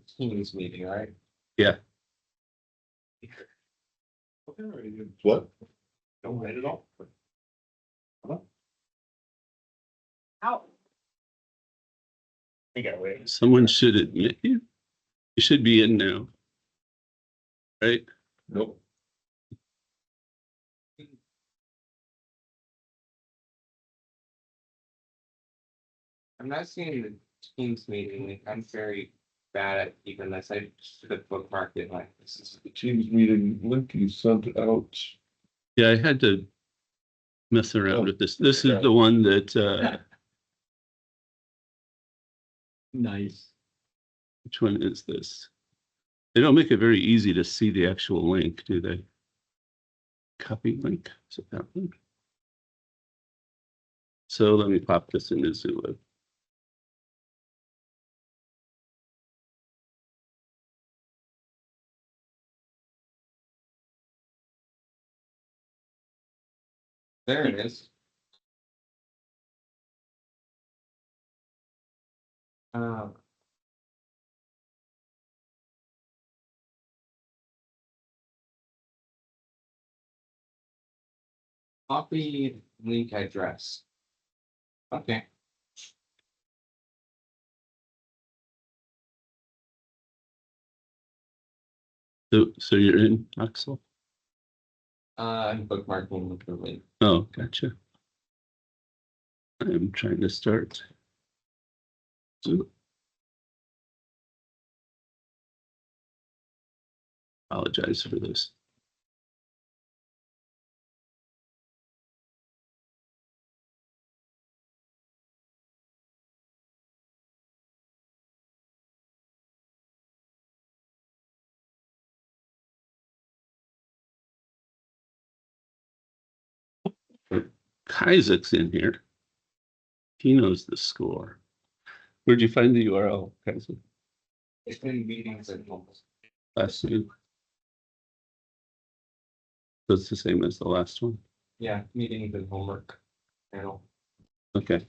Teams meeting, right? Yeah. What? Don't write it all. How? You gotta wait. Someone should admit you. You should be in now. Right? Nope. I'm not seeing the Teams meeting link. I'm very bad at even this. I should have bookmarked it like this is. The Teams meeting link you sent out. Yeah, I had to mess around with this. This is okay. the one that, Nice. which one is this? They don't make it very easy to see the actual link, do they? Copy link, is it that one? So let me pop this into Zulu. There it is. Copy link address. Okay. So you're in Axel? I'm bookmarking the link. Oh, gotcha. I'm trying to start. Zoom. Apologize for this. Isaac's in here. He knows the score. Where'd you find the URL, Isaac? It's been meetings and homes. Last week. So it's the same as the last one. Yeah, meetings and homework panel. Okay.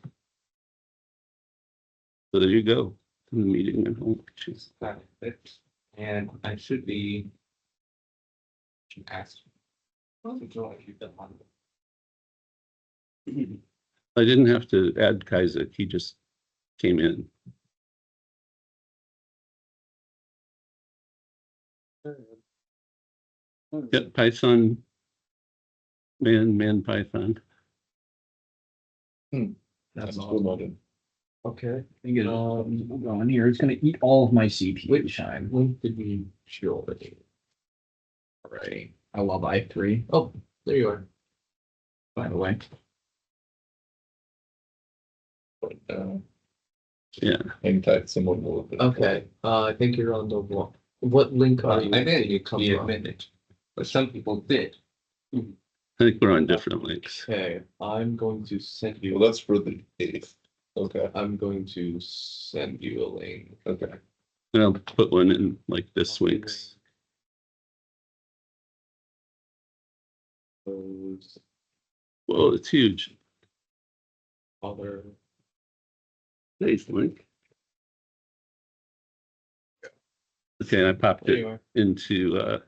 So there you go. The meeting and home. Jeez. Got it. And I should be. Asked. Wasn't sure if you've done one. I didn't have to add Isaac. He just came in. Yep, Python. Man, Python. That's I'm awesome. still not in. Okay. I think it, hold on here. It's gonna eat all of my CPU time. Link did we show already? Alrighty. I love i3, Oh, there you are. by the way. But, Yeah. hang tight, someone will open it. Okay, I think you're on the one. What link are you? I didn't you come from? admitted, but some people did. I think we're on different links. Okay, I'm going to send you. Well, that's for the 8th. Okay, I'm going to send you a link. okay. And I'll put one in like this week's. Those Whoa, it's huge. other. Nice link. Okay, I popped There you it are. into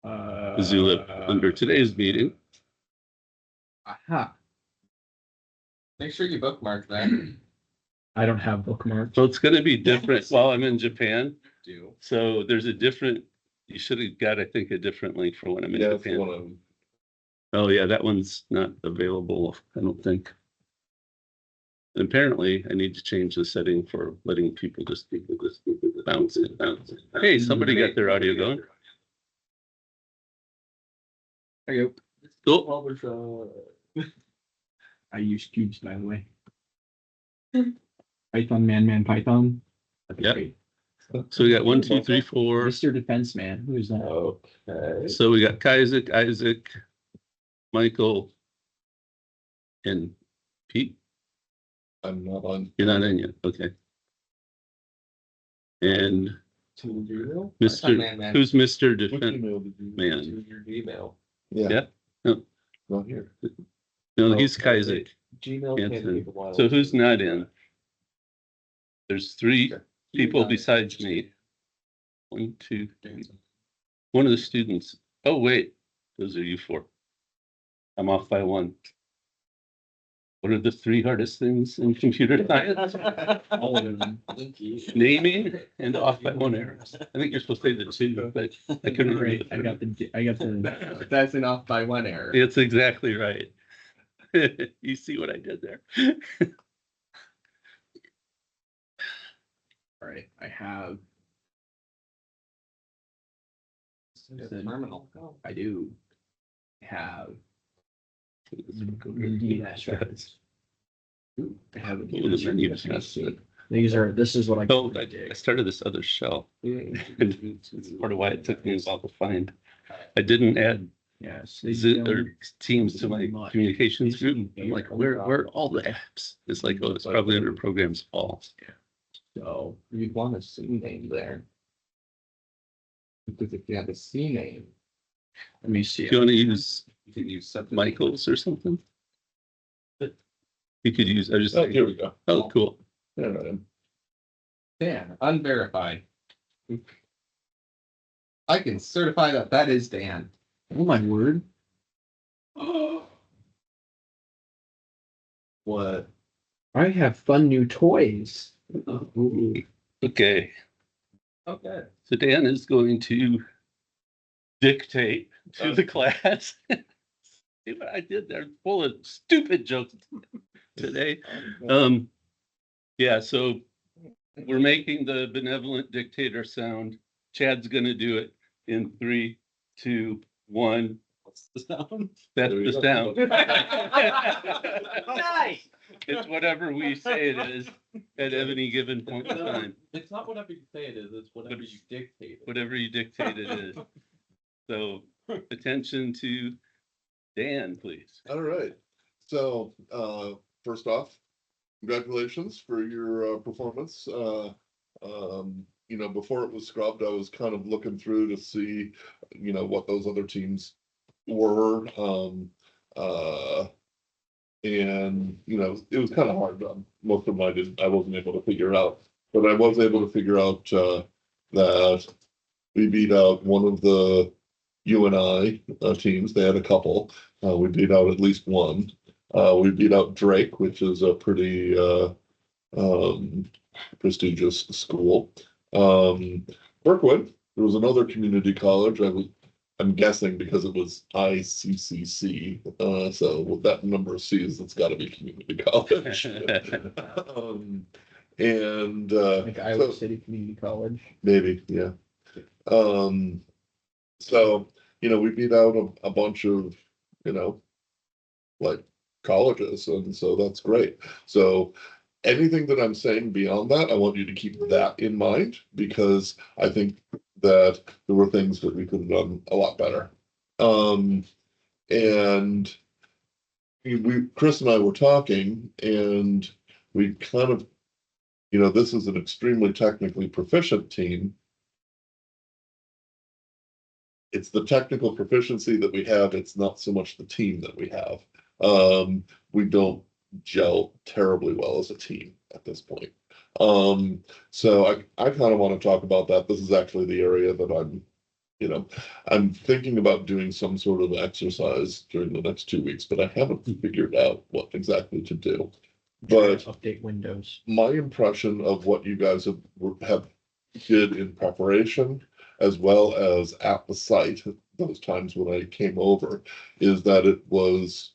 Zulip under today's meeting. Aha. Make sure you bookmark that. I don't have bookmarks. So it's going to be different while I'm in Japan. Do. So there's a different, you should have got, I think, a different link for when I'm in Yeah, that's Japan. one of them. Oh, yeah, that one's not available, I don't think. And apparently, I need to change the setting for letting people just bounce it. Hey, somebody got their audio going. There you Cool. Publish, go. I use cubes, by the way. Python, man, Python. That'd be Yep. great. So we got 1, 2, 3, 4. Mr. Defense Man. Who is that? Okay. So we got Isaac, Michael, and Pete. I'm not on. You're not in yet, okay. And To your email? Mr. Man. Who's Mr. Which Defense email did you? Man? To your Gmail. Yeah. Yeah. Not here. No, he's Okay. Isaac. Gmail can Anthony. take a while. So who's not in? There's 3 Okay. people besides me. 1, 2, 3. One of the students. Oh, wait, those are you 4. I'm off by 1. What are the 3 hardest things in computer science? All of them. Naming and off by 1 errors. I think you're supposed to say the 2, but I couldn't read. I got the. That's an off by 1 error. It's exactly right. You see what I did there? All right, I have. Terminal. I do. Have. Indeed, That's right. I have it. What does that mean? This is what I. Oh, I started this other shell. It's part of why it took me a while to find. I didn't add Yes. Teams to my communications group. I'm like, where are all the apps? It's like, oh, it's probably under programs fall. So You'd want a C name there. Because if you have a C name, let me see. If you want to use you can use something. Michael's or something. You could use, I just, Oh, here we go. oh, cool. Yeah, right. Dan, unverified. I can certify that that is Dan. Oh my word. What? I have fun new toys. Okay, Okay. so Dan is going to dictate to the class. See what I did there? Full of stupid jokes today. Yeah, so we're making the benevolent dictator sound. Chad's gonna do it in 3, 2, 1. What's the sound? That's There you the go. sound. Nice. It's whatever we say it is at any given point in time. It's not whatever you say it is, it's whatever you dictate. Whatever you dictate it is. So attention to Dan, please. All right. So, first off, congratulations for your performance. Before it was scrubbed, I was kind of looking through to see, what those other teams were. And it was kind of hard. Most of them I wasn't able to figure out, but I was able to figure out that we beat out one of the UNI teams. They had a couple. We beat out at least one. We beat out Drake, which is a pretty prestigious school. Kirkwood, there was another community college. I'm guessing because it was ICCC. So with that number of C's, it's got to be community college. Like Iowa City Community College. Maybe, yeah. So, we beat out a bunch of, like colleges, and so that's great. So anything that I'm saying beyond that, I want you to keep that in mind, because I think that there were things that we could have done a lot better. And Chris and I were talking, and we kind of, this is an extremely technically proficient team. It's the technical proficiency that we have. It's not so much the team that we have. We don't gel terribly well as a team at this point. So I kind of want to talk about that. This is actually the area that I'm thinking about doing some sort of exercise during the next 2 weeks, but I haven't figured out what exactly to do. But Update Windows. my impression of what you guys have did in preparation, as well as at the site, those times when I came over, is that it was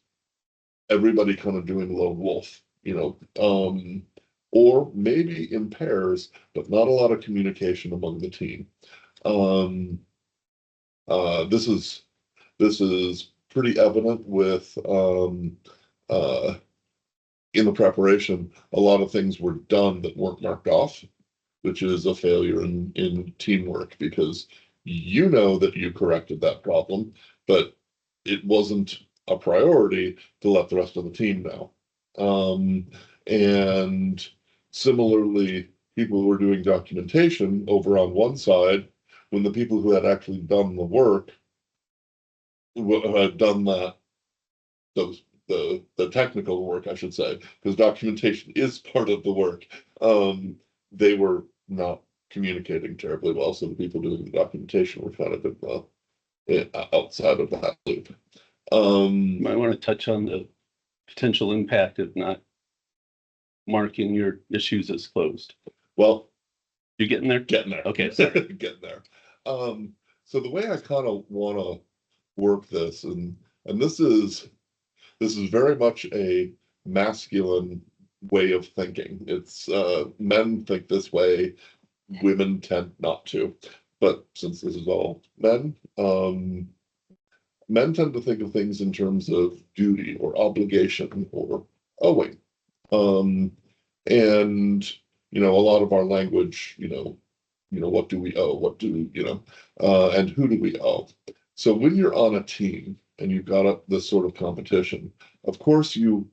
everybody kind of doing lone wolf, or maybe in pairs, but not a lot of communication among the team. This is pretty evident with in the preparation. A lot of things were done that weren't marked off, which is a failure in teamwork, because that you corrected that problem, but it wasn't a priority to let the rest of the team know. And similarly, people who were doing documentation over on one side, when the people who had actually done the work had done the technical work, I should say, because documentation is part of the work, they were not communicating terribly well, so the people doing the documentation were kind of outside of that loop. You might want to touch on the potential impact of not marking your issues as closed. Well, You getting there? getting there. Okay, sorry. Getting there. So the way I kind of want to work this, and this is very much a masculine way of thinking. It's men think this way, women tend not to. But since this is all men, men tend to think of things in terms of duty or obligation or owing. And a lot of our language, what do we owe? What do and who do we owe? So when you're on a team and you've got this sort of competition, of course you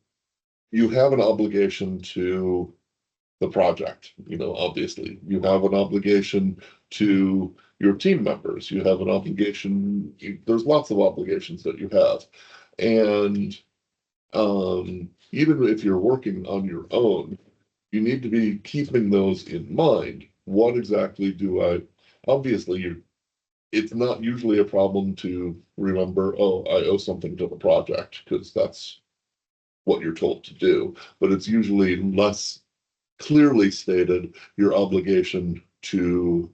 have an obligation to the project. Obviously, you have an obligation to your team members. You have an obligation. There's lots of obligations that you have, and even if you're working on your own, you need to be keeping those in mind. What exactly do I? Obviously, it's not usually a problem to remember, oh, I owe something to the project, because that's what you're told to do. But it's usually less clearly stated your obligation to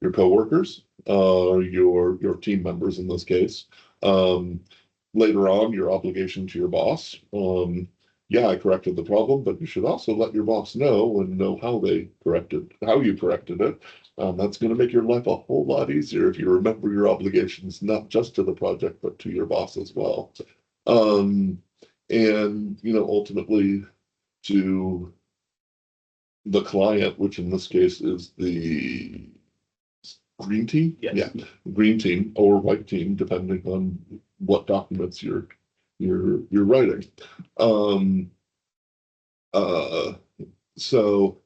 your coworkers, your team members in this case. Later on, your obligation to your boss. Yeah, I corrected the problem, but you should also let your boss know and know how you corrected it. That's going to make your life a whole lot easier if you remember your obligations, not just to the project, but to your boss as well. And ultimately to the client, which in this case is the green team. Yes. Yeah, green team or white team, depending on what documents you're writing. So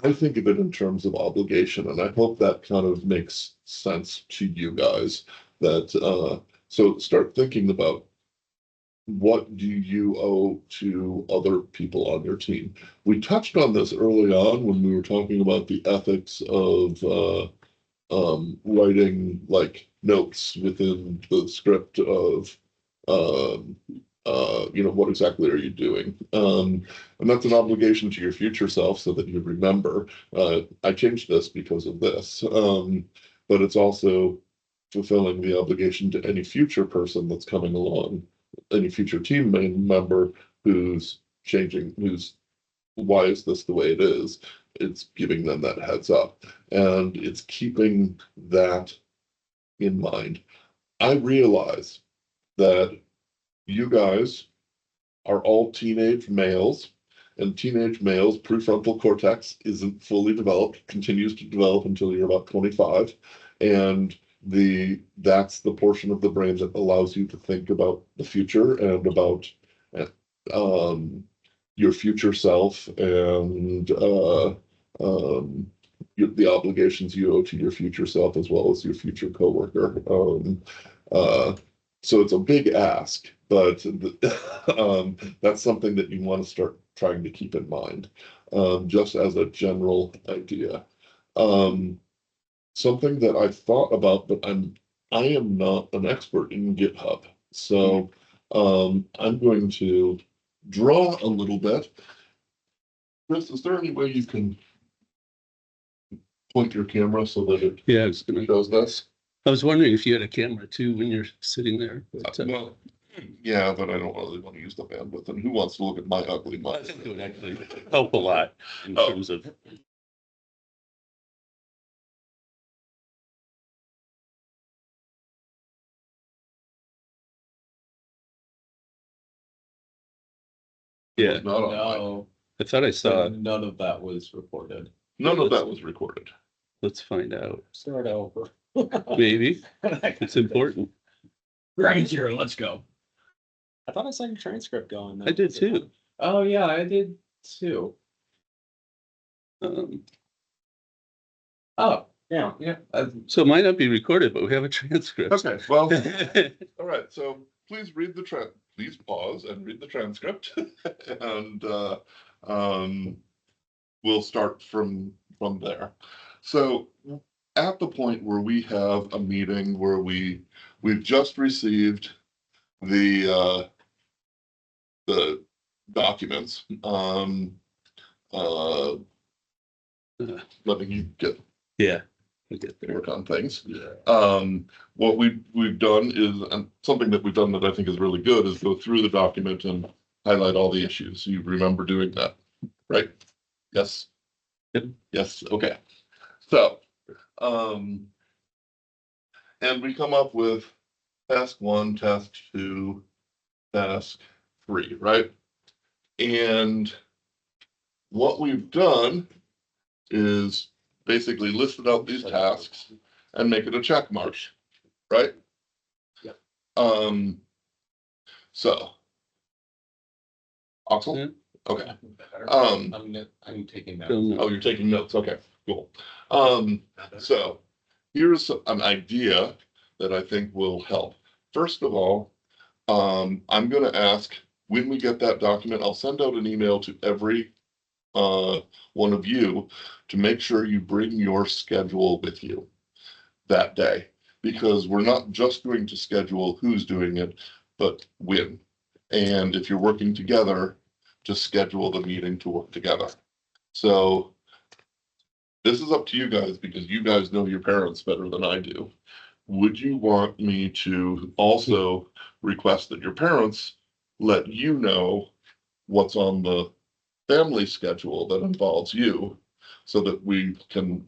I think of it in terms of obligation, and I hope that kind of makes sense to you guys. That so start thinking about, what do you owe to other people on your team? We touched on this early on when we were talking about the ethics of writing like notes within the script of what exactly are you doing? And that's an obligation to your future self so that you remember, I changed this because of this. But it's also fulfilling the obligation to any future person that's coming along, any future team member who's changing, why is this the way it is? It's giving them that heads up, and it's keeping that in mind. I realize that you guys are all teenage males, and teenage males' prefrontal cortex isn't fully developed, continues to develop until you're about 25. And that's the portion of the brain that allows you to think about the future and about your future self and the obligations you owe to your future self as well as your future coworker. So it's a big ask, but that's something that you want to start trying to keep in mind, just as a general idea. Something that I've thought about, but I am not an expert in GitHub. So I'm going to draw a little bit. Chris, is there any way you can point your camera so that it Yeah, I was shows this? I was wondering if you had a camera too when you're sitting there. But, Well, yeah, but I don't really want to use the bandwidth. And who wants to look at my ugly I mug? think it would actually help a lot in Oh. terms of. Yeah, Not on mine. No, I thought I saw. none of that was recorded. None of that was recorded. Let's find out. Start over. Maybe it's important. Right here, let's go. I thought I saw your transcript going. I did too. Oh yeah, I did too. Oh, yeah, yeah. So it might not be recorded, but we have a transcript. Okay, well, all right. So please read please pause and read the transcript. And we'll start from there. So at the point where we have a meeting where we've just received the documents, letting you get Yeah. I get there. work on things. Yeah. What we've done is, and something that we've done that I think is really good, is go through the document and highlight all the issues. You remember doing that, right? Yes. Yep. Yes, okay. So, and we come up with task 1, task 2, task 3, right? And what we've done is basically listed out these tasks and make it a check mark, right? Yep. So. Axel? Yeah. Okay. I'm taking that. Don't know. Oh, you're taking notes. Okay, cool. So here's an idea that I think will help. First of all, I'm gonna ask, when we get that document, I'll send out an email to every one of you to make sure you bring your schedule with you that day, because we're not just going to schedule who's doing it, but when. And if you're working together, to schedule the meeting to work together. So this is up to you guys, because you guys know your parents better than I do. Would you want me to also request that your parents let you know what's on the family schedule that involves you, so that we can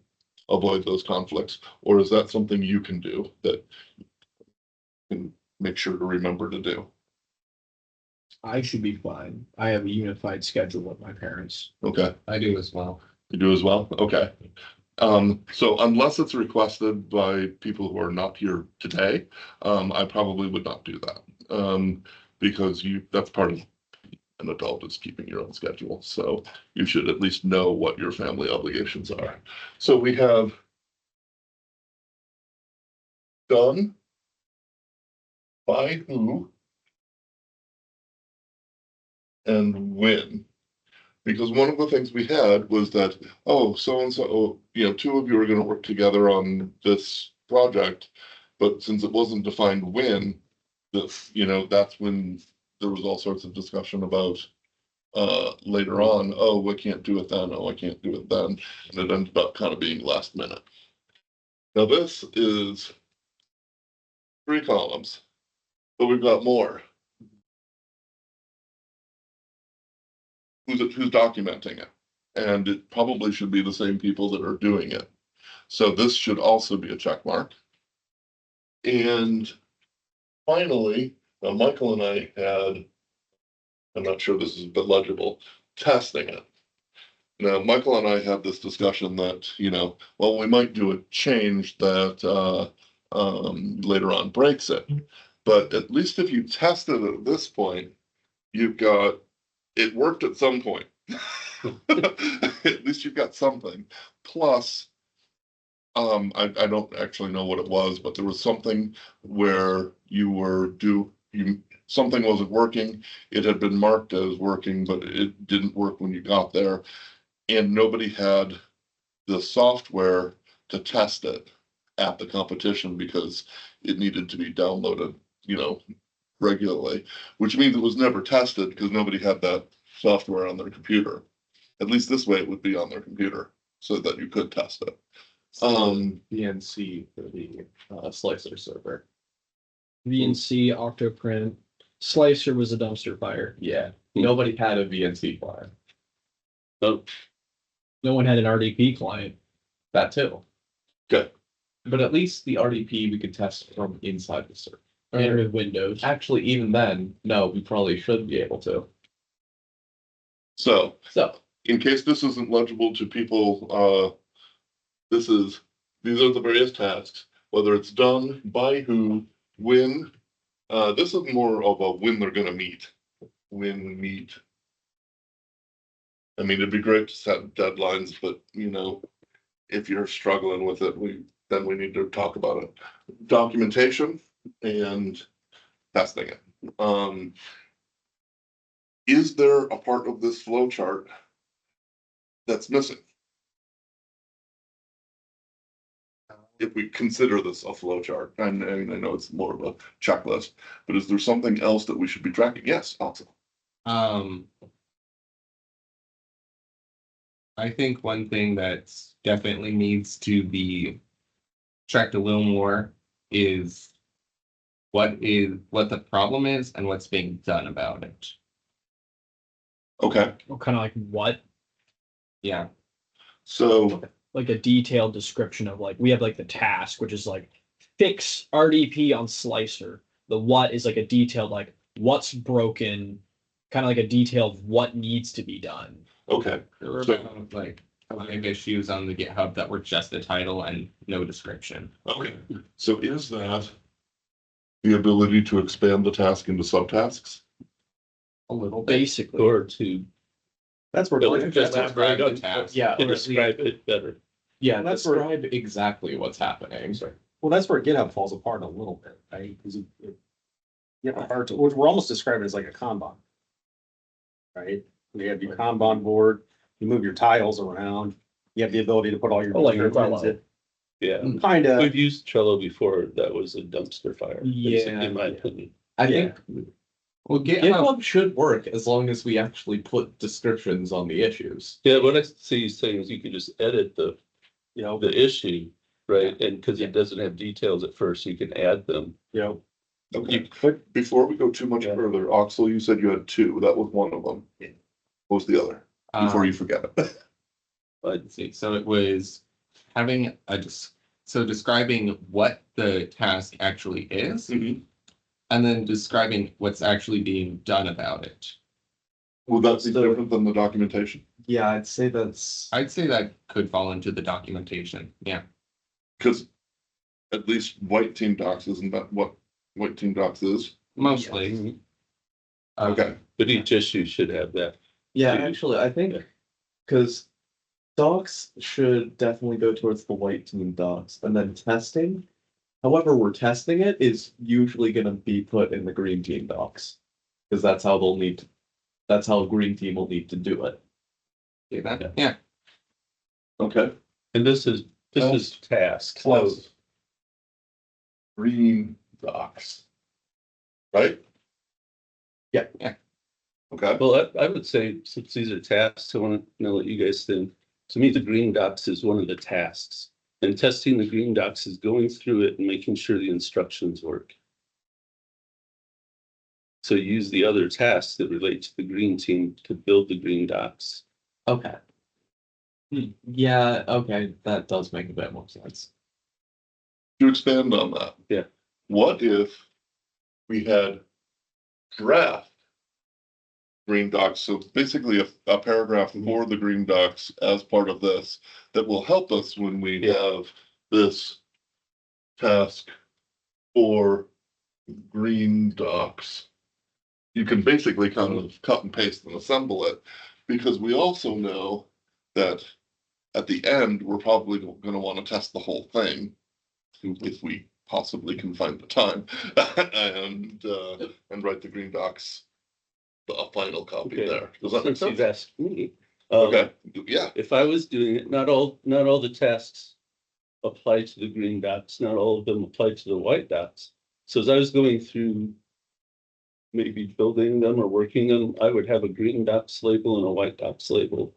avoid those conflicts? Or is that something you can do that you can make sure to remember to do? I should be fine. I have a unified schedule with my parents. Okay, I do as well. you do as well? Okay. So unless it's requested by people who are not here today, I probably would not do that. Because that's part of an adult, is keeping your own schedule. So you should at least know what your family obligations are. So we have done, by who, and when. Because one of the things we had was that, oh, so-and-so, two of you are gonna work together on this project, but since it wasn't defined when, that's when there was all sorts of discussion about, later on, oh, I can't do it then, oh, I can't do it then, and it ended up kind of being last minute. Now this is 3 columns, but we've got more. Who's documenting it? And it probably should be the same people that are doing it. So this should also be a check mark. And finally, now Michael and I had, I'm not sure this is a bit legible, testing it. Now, Michael and I had this discussion that, well, we might do a change that later on breaks it. But at least if you test it at this point, you've got, it worked at some point. At least you've got something. Plus, I don't actually know what it was, but there was something where something wasn't working. It had been marked as working, but it didn't work when you got there. And nobody had the software to test it at the competition, because it needed to be downloaded, regularly, which means it was never tested because nobody had that software on their computer. At least this way it would be on their computer so that you could test it. VNC for the slicer server. VNC, Octoprint, Slicer was a dumpster fire. Yeah, nobody had a VNC client. Oh, No one had an RDP client. That too. Okay. But at least the RDP we could test from inside the server. And with Windows. Actually, even then, no, we probably should be able to. So So, in case this isn't legible to people, these are the various tasks, whether it's done, by who, when. This is more of a when they're gonna meet. When meet. I mean, it'd be great to set deadlines, but if you're struggling with it, then we need to talk about it. Documentation and testing it. Is there a part of this flow chart that's missing? If we consider this a flow chart, and I know it's more of a checklist, but is there something else that we should be tracking? Yes, also. I think one thing that definitely needs to be tracked a little more is what the problem is and what's being done about it. Okay, Kind of like what? Yeah. so, Like a detailed description of like, we have like the task, which is like fix RDP on Slicer. The what is like a detailed, like what's broken, kind of like a detail of what needs to be done. okay, There were So- about like 5 issues on the GitHub that were just a title and no description. okay. So is that the ability to expand the task into subtasks? A little bit. Basically. Or to That's where. Or just describe the task. Yeah, to or at least- describe it better. yeah, That's where- describe exactly what's happening. Well, that's where GitHub falls apart a little bit, right? Because you have a hard to, we're almost describing it as like a Kanban. Right? You have your Kanban board, you move your tiles around, you have the ability to put all your. Oh, like descriptions Trello. Yeah. in. Kinda, We've used Trello before. That was a dumpster fire. Yeah. In my opinion. I Yeah. think Well, GitHub, GitHub should work as long as we actually put descriptions on the issues. Yeah, what I see you saying is you could just edit the issue, right? And because it doesn't have details at first, you can add them. Okay, but before we go too much Yeah. further, Oxel, you said you had two, that was one of them. Yeah. What was the other? Before you forget it. let's see. So it was having so describing what the task actually is, Mhm. and then describing what's actually being done about it. Would that be So- different than the documentation? Yeah, I'd say that's. I'd say that could fall into the documentation. Yeah. Because at least white team docs isn't that what white team docs is? Mostly. Okay, But each issue should have that. Yeah, Yeah. actually, I think because docs should definitely go towards the white team docs, and then testing. However, we're testing it is usually going to be put in the green team docs because that's how they'll need. That's how green team will need to do it. See that? Yeah. okay. And this is tasks. Plus green docs. Right? Yeah. Yeah. Okay, Well, I would say since these are tasks, I want to know what you guys think. To me, the green docs is one of the tasks. And testing the green docs is going through it and making sure the instructions work. So use the other tasks that relate to the green team to build the green docs. Okay. Yeah. Okay, that does make a bit more sense. to expand on that. Yeah. What if we had draft green docs? So basically a paragraph for the green docs as part of this that will help us when we Yeah. have this task for green docs. You can basically kind of cut and paste and assemble it, because we also know that at the end, we're probably going to want to test the whole thing if we possibly can find the time and write the green docs, a final copy Okay. there. Does that make Since you've sense? asked me. Okay, yeah, If I was doing it, not all the tasks apply to the green dots, not all of them apply to the white dots. So as I was going through maybe building them or working them, I would have a green dots label and a white dots label.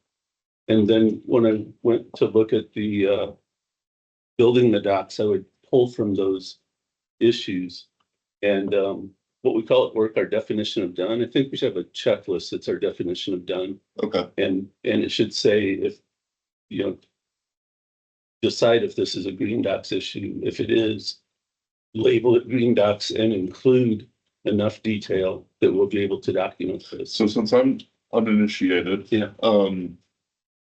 And then when I went to look at the building the docs, I would pull from those issues. And what we call at work, our definition of done. I think we should have a checklist that's our definition of done. okay, And it should say if, decide if this is a green docs issue. If it is, label it green docs and include enough detail that we'll be able to document this. so since I'm uninitiated. Yeah.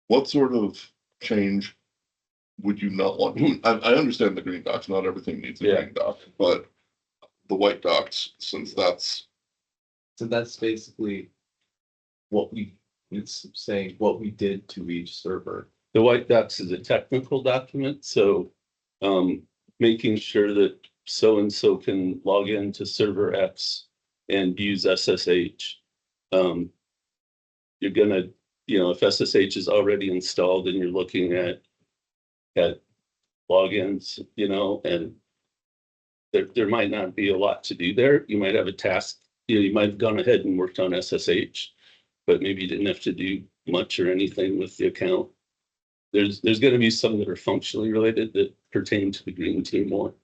What sort of change would you not want? I understand the green docs, not everything needs a Yeah. green doc, but the white docs, since that's, So that's basically it's saying what we did to each server. The white docs is a technical document, so making sure that so-and-so can log into server X and use SSH. You're gonna if SSH is already installed and you're looking at logins, and there might not be a lot to do there. You might have a task, you might have gone ahead and worked on SSH, but maybe you didn't have to do much or anything with the account. There's going to be some that are functionally related that pertain to the green team more.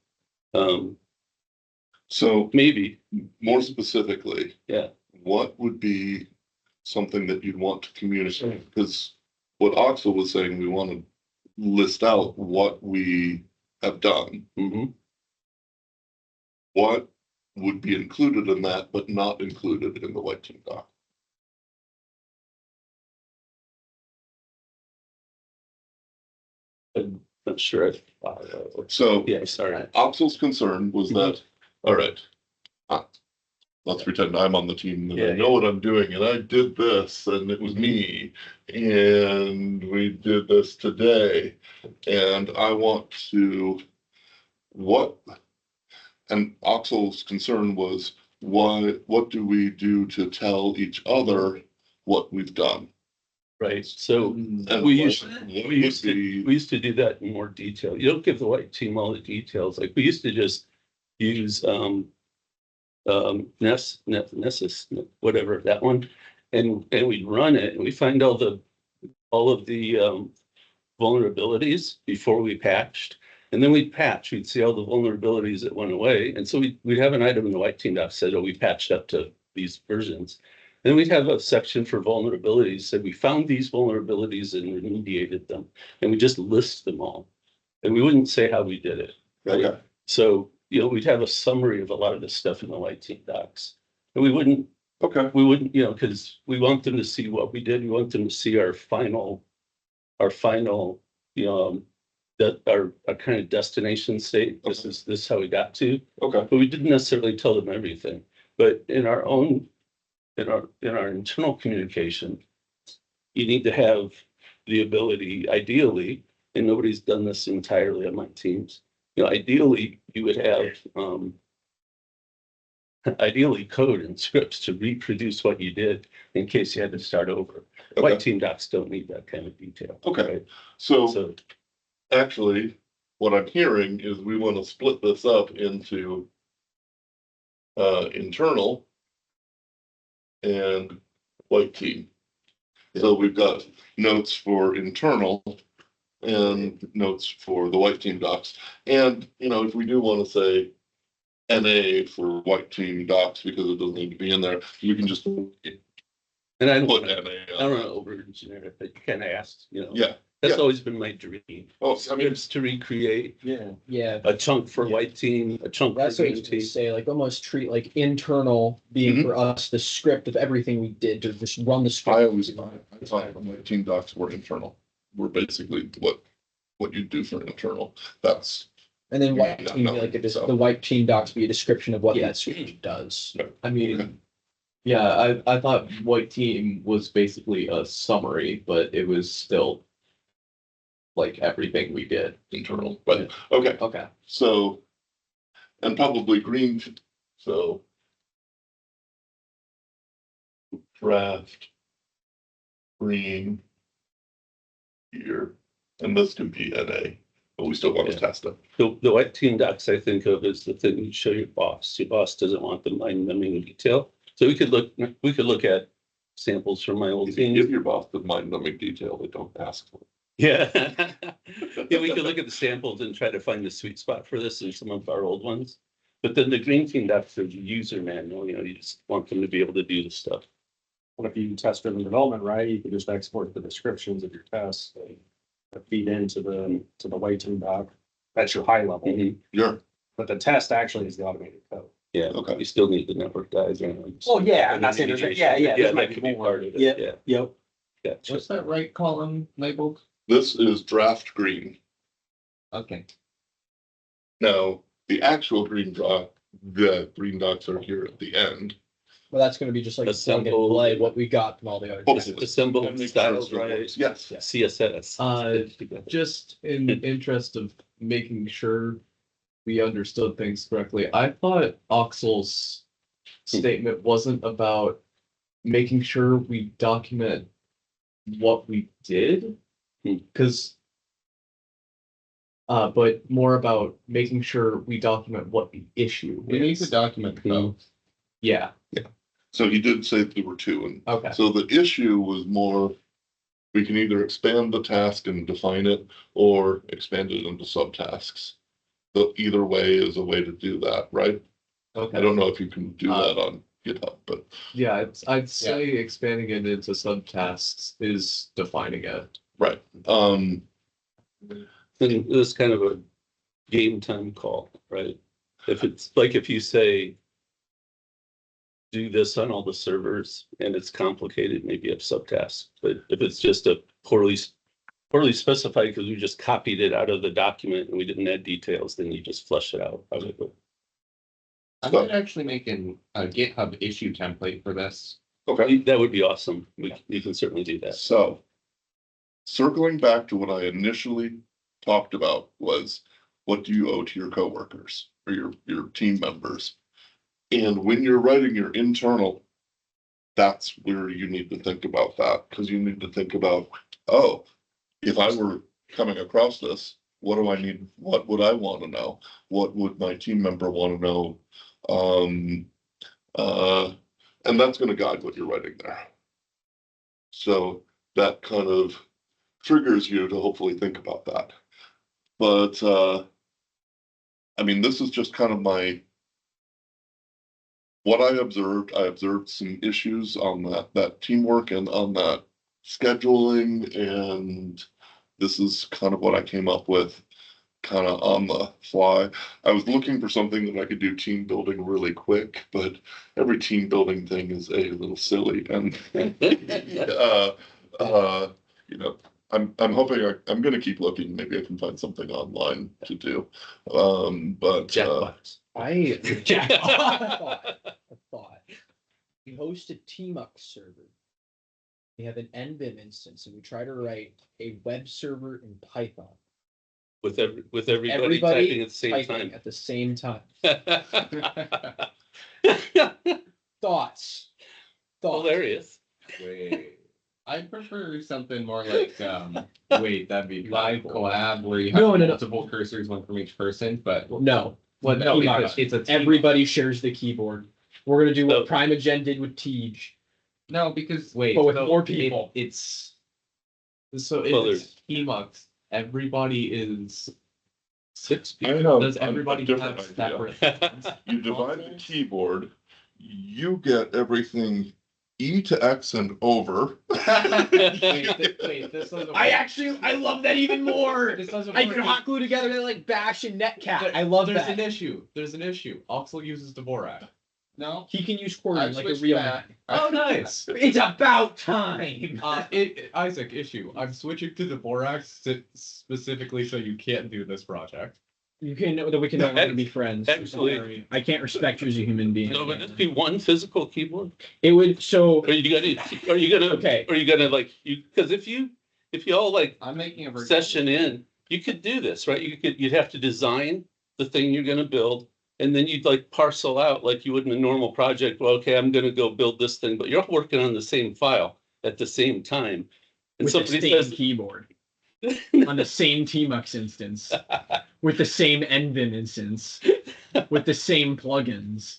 So Maybe, more specifically, yeah. what would be something that you'd want to communicate? Because what Oxel was saying, we want to list out what we have done. Mhm. What would be included in that, but not included in the white team doc? I'm not sure. So Yeah, sorry. Oxel's concern was that, all right, let's pretend I'm on the team and I Yeah, know what I'm doing and I did this and it was me and we did this today and I want to, and Oxel's concern was, what do we do to tell each other what we've done? Right, so And we what used would be- to do that in more detail. You don't give the white team all the details. Like we used to just use Nessus, whatever, that one. And we'd run it and we find all of the vulnerabilities before we patched. And then we'd patch, we'd see all the vulnerabilities that went away. And so we'd have an item in the white team doc said, oh, we patched up to these versions. Then we'd have a section for vulnerabilities, said we found these vulnerabilities and remediated them. And we just list them all. And we wouldn't say how we did it. Right? Okay. So, we'd have a summary of a lot of this stuff in the white team docs. And we wouldn't, because we want them to see what we did. We want them to see our final, that our kind of destination state. This is how we got to. Okay. But we didn't necessarily tell them everything. But in our internal communication, you need to have the ability, ideally, and nobody's done this entirely on my teams. Ideally, you would have code and scripts to reproduce what you did in case you had to start over. Okay. White team docs don't need that kind of detail. Okay. Right? So actually, what I'm hearing is we want to split this up into internal and white team. So we've got notes for internal and notes for the white team docs. And, if we do want to say NA for white team docs because it doesn't need to be in there, we can just put and I NA. don't want to over-engineer it, but you kind of asked, Yeah. That's yeah. always been my dream. Oh, I mean, Scripts to recreate Yeah. a chunk for Yeah. white team, a chunk for That's what I green was gonna team. say, like almost treat like internal being Mhm. for us, the script of everything we did to just run the script. I thought the white team docs were internal. We're basically what you do for internal. That's And then white Yeah, team, no, be like so- the white team docs be a description of what Yeah. that script does. I mean, yeah, I thought white team was basically a summary, but it was still like everything we did. internal, but okay. Okay. So, and probably green, so. Draft. Green. Here, and this can be NA, but we still want to Yeah. test it. The white team docs I think of as the thing you show your boss. Your boss doesn't want the mind numbing in detail. So we could look at samples from my old If you give team. your boss the mind numbing detail, they don't ask for it. Yeah. Yeah, we could look at the samples and try to find the sweet spot for this in some of our old ones. But then the green team docs are the user manual, you just want them to be able to do the stuff. What if you do test driven development, right? You can just export the descriptions of your tests that feed into the white team doc. That's your high level, Yeah, but the test actually is the automated code. Yeah, Okay. we still need the network diagrams. Oh, yeah, And the remediation. this that might could be be more. part of it, Yep. yeah. Yep. Gotcha. What's that right column labeled? this is draft green. Okay. Now, the actual green docs are here at the end. Well, that's gonna be just like plug and Assembled. play what we got from all the other. Hopefully. Assembled And make styles, sure it right? works. Yes. CSS. Just in interest of making sure we understood things correctly, I thought Oxel's statement wasn't about making sure we document what we did, Hmm. because but more about making sure we document what the issue We need to is. document both. Yeah. So he did say there were two, and Okay. so the issue was more, we can either expand the task and define it, or expand it into subtasks. So either way is a way to do that, right? Okay. I don't know if you can do that on GitHub, but Yeah, I'd say expanding it into subtasks is defining it. right. And this kind of a game time call, right? If it's like, if you say, do this on all the servers and it's complicated, maybe you have subtasks. But if it's just a poorly specified because we just copied it out of the document and we didn't add details, then you just flush it out. I might actually make a GitHub issue template for this. Okay, That would be awesome. You can certainly do that. so circling back to what I initially talked about was, what do you owe to your coworkers or your team members? And when you're writing your internal, that's where you need to think about that, because you need to think about, oh, if I were coming across this, what do I need? What would I want to know? What would my team member want to know? And that's going to guide what you're writing there. So that kind of triggers you to hopefully think about that. But I mean, this is just kind of what I observed some issues on that teamwork and on that scheduling, and this is kind of what I came up with kind of on the fly. I was looking for something that I could do team building really quick, but every team building thing is a little silly, and you know, I'm hoping I'm going to keep looking. Maybe I can find something online to do. But Jackbox. I thought we host a TMUX server. We have an NVIM instance, and we try to write a web server in Python. With everybody typing at the same typing time. At the same time. Thoughts. Hilarious. Wait, I prefer something more like wait, that'd be live collab where you have No. multiple cursors, one from each person, but No. Well, no, TMUX. it's a team. Everybody shares the keyboard. We're gonna do So- what Primogen did with Tej, no, because Wait, but with so more people. it's so Well, it's Emacs. Everybody is. Six I people. know Does a everybody different have idea. separate? You divide the keyboard, you get everything E to X and over. Wait, this doesn't. I love that even more. This doesn't I work. can hot glue together like Bash and Netcat. I love There's that. an issue. There's an issue. Oxel uses Dvorak. no, He can use I quarters like a switched real back. man. Oh, nice. It's about time. Isaac, issue. I'm switching to Dvorak specifically so you can't do this project. You can we can no longer be friends. Actually- Sorry. I can't respect you as a human being. So would this be one physical keyboard? It would so Are you gonna okay. Are you gonna like because if you all like I'm making a virtual session in, you could do this, right? You'd have to design the thing you're gonna build, and then you'd like parcel out like you would in a normal project. Well, okay, I'm gonna go build this thing, but you're working on the same file at the same time. And With the somebody same says, keyboard on the same TMUX instance, with the same NVIM instance, with the same plugins.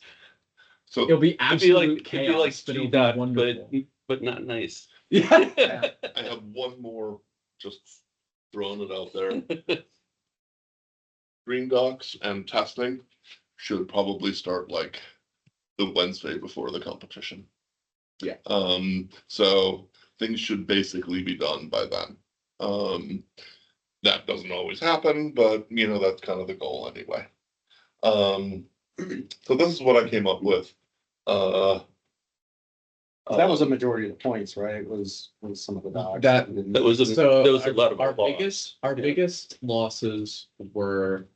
So It'll be absolute it'd be chaos, like but it'll be GDOT, wonderful. but not nice. I have one more, just throwing it out there. Green docs and testing should probably start like the Wednesday before the competition. Yeah. So things should basically be done by then. That doesn't always happen, but you know, that's kind of the goal anyway. So this is what I came up with. That was a majority of the points, right? Was some of the docs. That- That was a lot of our loss. biggest losses were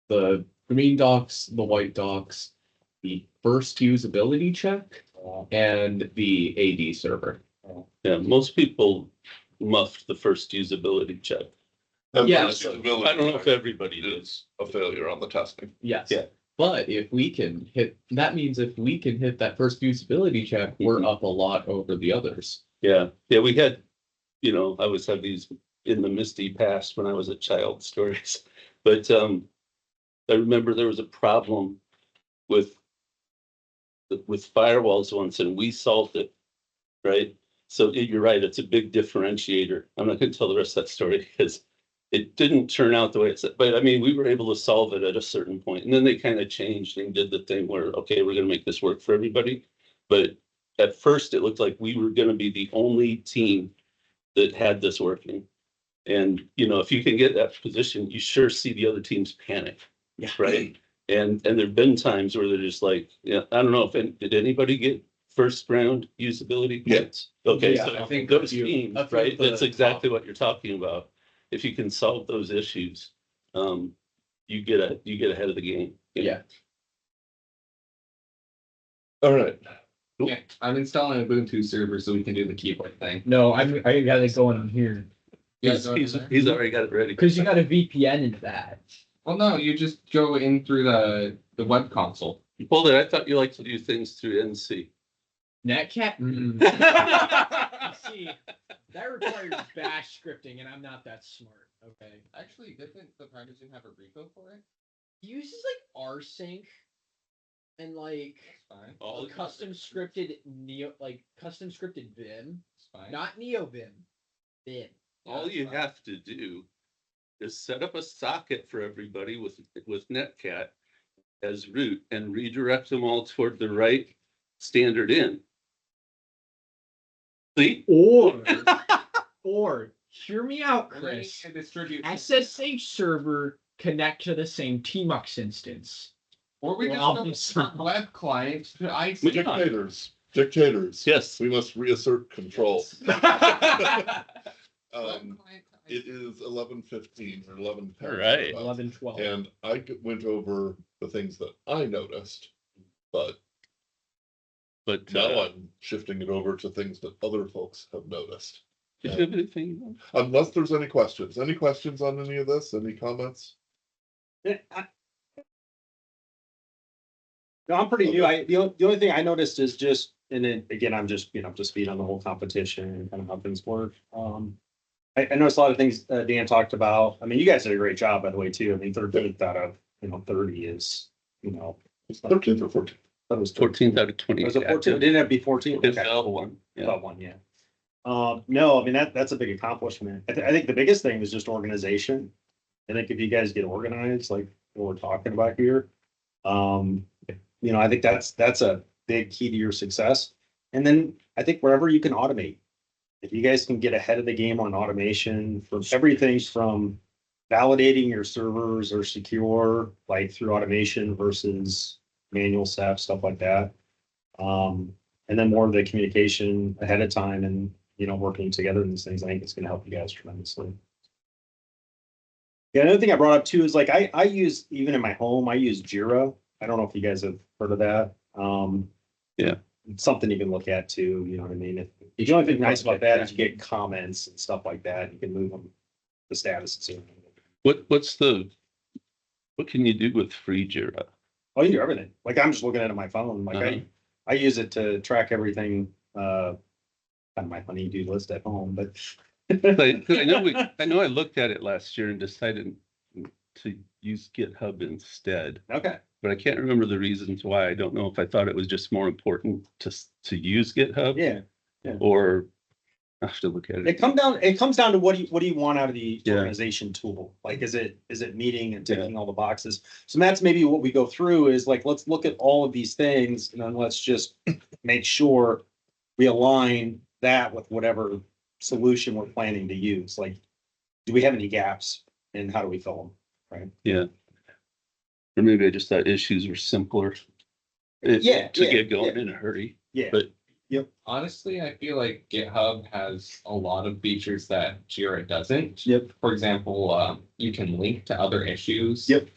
the green docs, the white docs, the first usability check, and the AD server. Yeah, most people muffed the first usability check. And Yeah, first so usability I don't know if everybody did. is a failure on the testing. Yes. Yeah. But if we can hit, that means if we can hit that first usability check, we're up a lot over the others. Yeah, we had I always have these in the misty past when I was a child stories. But I remember there was a problem with firewalls once and we solved it, right? So you're right, it's a big differentiator. I'm not gonna tell the rest of that story because it didn't turn out the way it said, but I mean, we were able to solve it at a certain point. And then they kind of changed and did the thing where, okay, we're gonna make this work for everybody. But at first it looked like we were gonna be the only team that had this working. And, if you can get that position, you sure see the other teams panic. Yeah. Right? And there've been times where they're just like, yeah, I don't know did anybody get first round usability Yeah. points? Okay, Yeah, so I think those you- teams, that's right? what the That's exactly top- what you're talking about. If you can solve those issues, you get ahead of the game. Yeah. All right. Yeah, I'm installing a Ubuntu server so we can do the keyboard thing. No, I gotta go in here He's already got it ready. because you got a VPN into that. Well, no, you just go in through the web console. You pulled it. I thought you like to do things through NC. Netcat. See, that requires bash scripting, and I'm not that smart. Okay. Actually, didn't the Partisan have a repo for it? He uses like rsync and like That's fine. All a custom scripted custom scripted Vim, It's fine. not Neo Vim. Vim. All you have to do is set up a socket for everybody with Netcat as root and redirect them all toward the right standard in. See? Or hear me out, And then you Chris. can distribute. SSH server connect to the same Tmux instance. Or we Well, just go from web client to IC. Dictators. Yes. We must reassert control. Web Um, client to it IC. is 11:15 or 11:10. All right. thereabouts. 11-12. And I went over the things that I noticed, but But now I'm shifting it over to things that other folks have noticed. did you have anything? Unless there's any questions. Any questions on any of this? Any comments? No, I'm pretty new. The only thing I noticed is just, and then again, I'm just, up to speed on the whole competition and kind of how things work. I noticed a lot of things Dan talked about. I mean, you guys did a great job, by the way, too. I mean, 13th out of, 30 is, It's 13th or 14th. that was 14th out of 20. Was it 14? Didn't it be 14? It's Okay. the other one. Yeah. About one, yeah. No, I mean, that's a big accomplishment. I think the biggest thing is just organization. I think if you guys get organized, like what we're talking about here, I think that's a big key to your success. And then I think wherever you can automate, if you guys can get ahead of the game on automation for everything from validating your servers are secure, like through automation versus manual stuff like that. And then more of the communication ahead of time and, working together in these things, I think it's going to help you guys tremendously. Yeah, another thing I brought up too is like I use, even in my home, I use Jira. I don't know if you guys have heard of that. Yeah. It's something you can look at too, you know what I mean? If the only thing nice about that is you get comments and stuff like that. You can move them, the statuses. What can you do with free Jira? Oh, you can do everything. Like I'm just looking at it on my phone. Like Uh-huh. I use it to track everything, on my honey-do list at home, but. 'Cause I know I looked at it last year and decided to use GitHub instead, Okay. but I can't remember the reasons why. I don't know if I thought it was just more important to use GitHub Yeah. or I have to look at It it. comes down to what do you want out of the Yeah. organization tool? Like, is it meeting and ticking all the boxes? So that's maybe what we go through is like, let's look at all of these things and then let's just make sure we align that with whatever solution we're planning to use. Like, do we have any gaps and how do we fill them? Right? Yeah. Or maybe I just thought issues were simpler. To get going in a hurry, Yeah. but Honestly, I feel like GitHub has a lot of features that Jira doesn't. Yep. For example, you can link to other issues. Yep.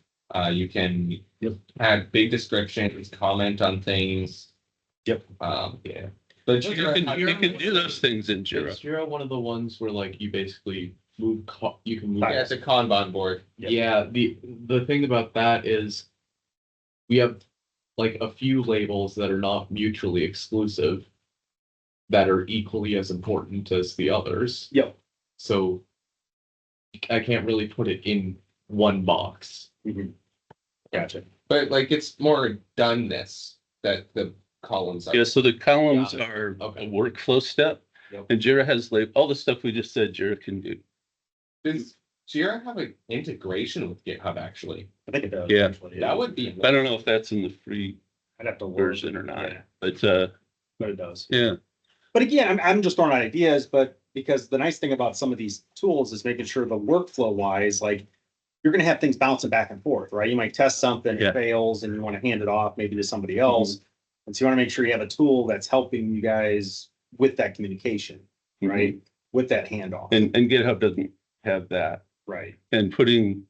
You can Yep. add big descriptions, comment on things. Yep. Yeah. But you can do those things in Is Jira. Jira one of the ones where like you basically move, you can move. Yeah, it's a Kanban board. Yep. Yeah, the thing about that is we have like a few labels that are not mutually exclusive. that are equally as important as the others. Yep. So I can't really put it in one box. Gotcha. But like it's more doneness that the columns are. Yeah, so the columns Got it. are Okay. a workflow step. Yep. And Jira has like all the stuff we just said Jira can do. Does Jira have an integration with GitHub actually? I think it does. Yeah. actually. That would be. I don't know if that's in the free I'd have to look. version or not, Yeah, but but it does. yeah. But again, I'm just throwing out ideas, but because the nice thing about some of these tools is making sure the workflow wise, like you're gonna have things bouncing back and forth, right? You might test something, Yeah. it fails, and you want to hand it off maybe to somebody else. And so you want to make sure you have a tool that's helping you guys with that communication, right? With that handoff. And GitHub doesn't have that. Right. And putting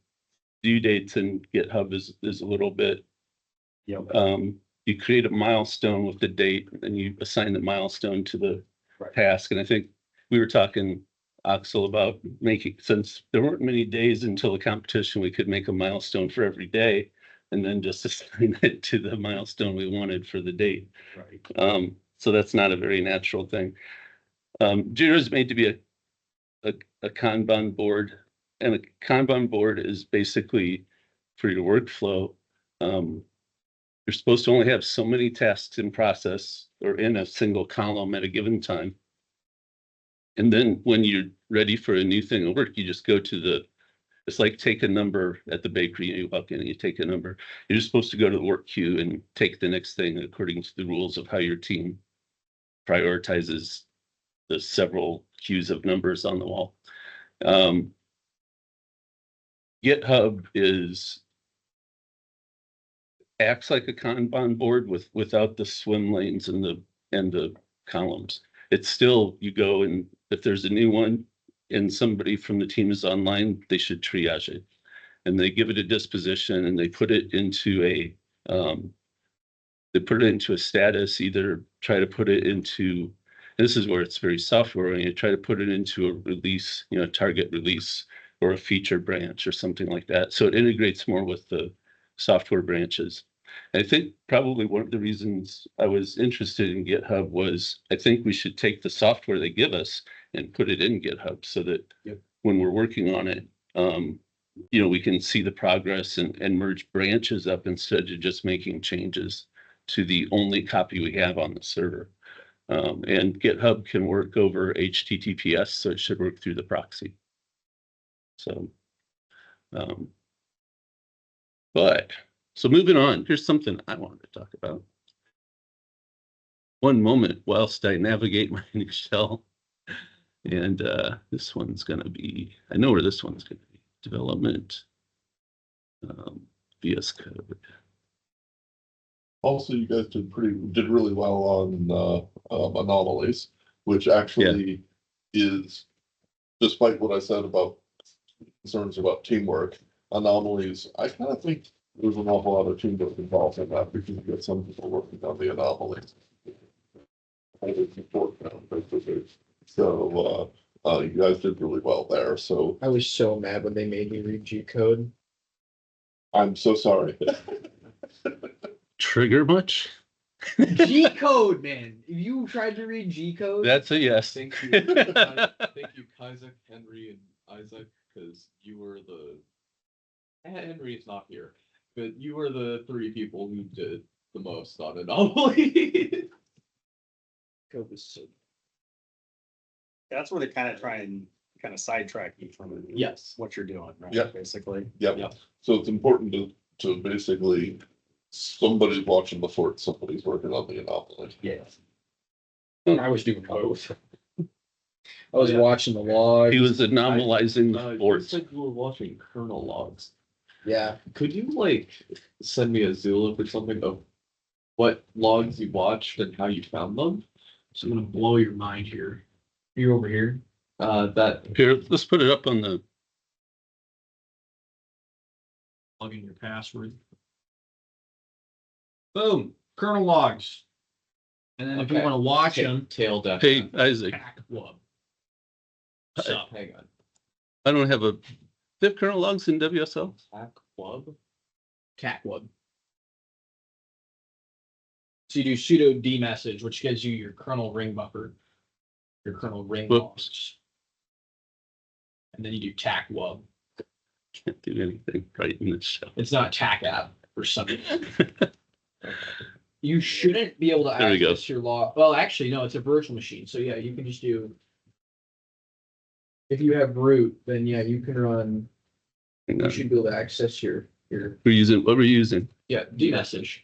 due dates in GitHub is a little bit, Yep. you create a milestone with the date and you assign the milestone to the Right. task. And I think we were talking, Axel, about making, since there weren't many days until the competition, we could make a milestone for every day and then just assign it to the milestone we wanted for the date. Right. So that's not a very natural thing. Jira is made to be a Kanban board, and a Kanban board is basically for your workflow. You're supposed to only have so many tasks in process or in a single column at a given time. And then when you're ready for a new thing of work, you just go to it's like take a number at the bakery, you walk in and you take a number. You're just supposed to go to the work queue and take the next thing according to the rules of how your team prioritizes the several queues of numbers on the wall. GitHub acts like a Kanban board without the swim lanes and the columns. It's still, you go and if there's a new one and somebody from the team is online, they should triage it. And they give it a disposition and they put it into a status, either try to put it into, this is where it's very software, and you try to put it into a release, target release or a feature branch or something like that. So it integrates more with the software branches. I think probably one of the reasons I was interested in GitHub was I think we should take the software they give us and put it in GitHub so that when we're working on it, we can see the progress and merge branches up instead of just making changes to the only copy we have on the server. And GitHub can work over HTTPS, so it should work through the proxy. So, so moving on, here's something I wanted to talk about. One moment whilst I navigate my new shell. And this one's going to be, I know where this one's going to be, development, VS Code. Also, you guys did really well on anomalies, which actually is, despite what I said about concerns about teamwork, anomalies, I kind of think there's an awful lot of teamwork involved in that because you get some people working on the anomalies. So you guys did really well there. So I was so mad when they made me read G code. I'm so sorry. Trigger much? G code, man. If you tried to read G code, That's a yes. Thank you, Isaac, Henry, and Isaac, because you were Henry is not here, but you were the three people who did the most on anomaly. code was so. That's where they kind of try and kind of sidetrack you from Yes. what you're doing, right? Yeah. Basically. Yep. Yep. So it's important to basically, somebody's watching before somebody's working on the anomaly. Yes. I was doing both. I was Yeah. watching the log. He was anomalizing the You boards. said you were watching kernel logs. Yeah. Could you send me a Zulip or something of what logs you watched and how you found them? So I'm gonna blow your mind here. You over here? That Here, let's put it up on the, Plug in your password. Boom. Kernel logs. And then if you Okay. want to watch them, tail death. hey, Isaac, pack wub. So Hang on. I don't have they have kernel logs in WSL? Pack club. catwub. So you do sudo d message, which gives you your kernel ring buffer. your kernel ring Whoops. logs. And then you do tac wub. Can't do anything right in this show. It's not tac app for some reason. You shouldn't be able to There we go. access your log. Well, actually, no, it's a virtual machine. So yeah, you can just do. If you have root, then yeah, you can run. Hang You on. should be able to access your We're using, what we're using? yeah dmessage.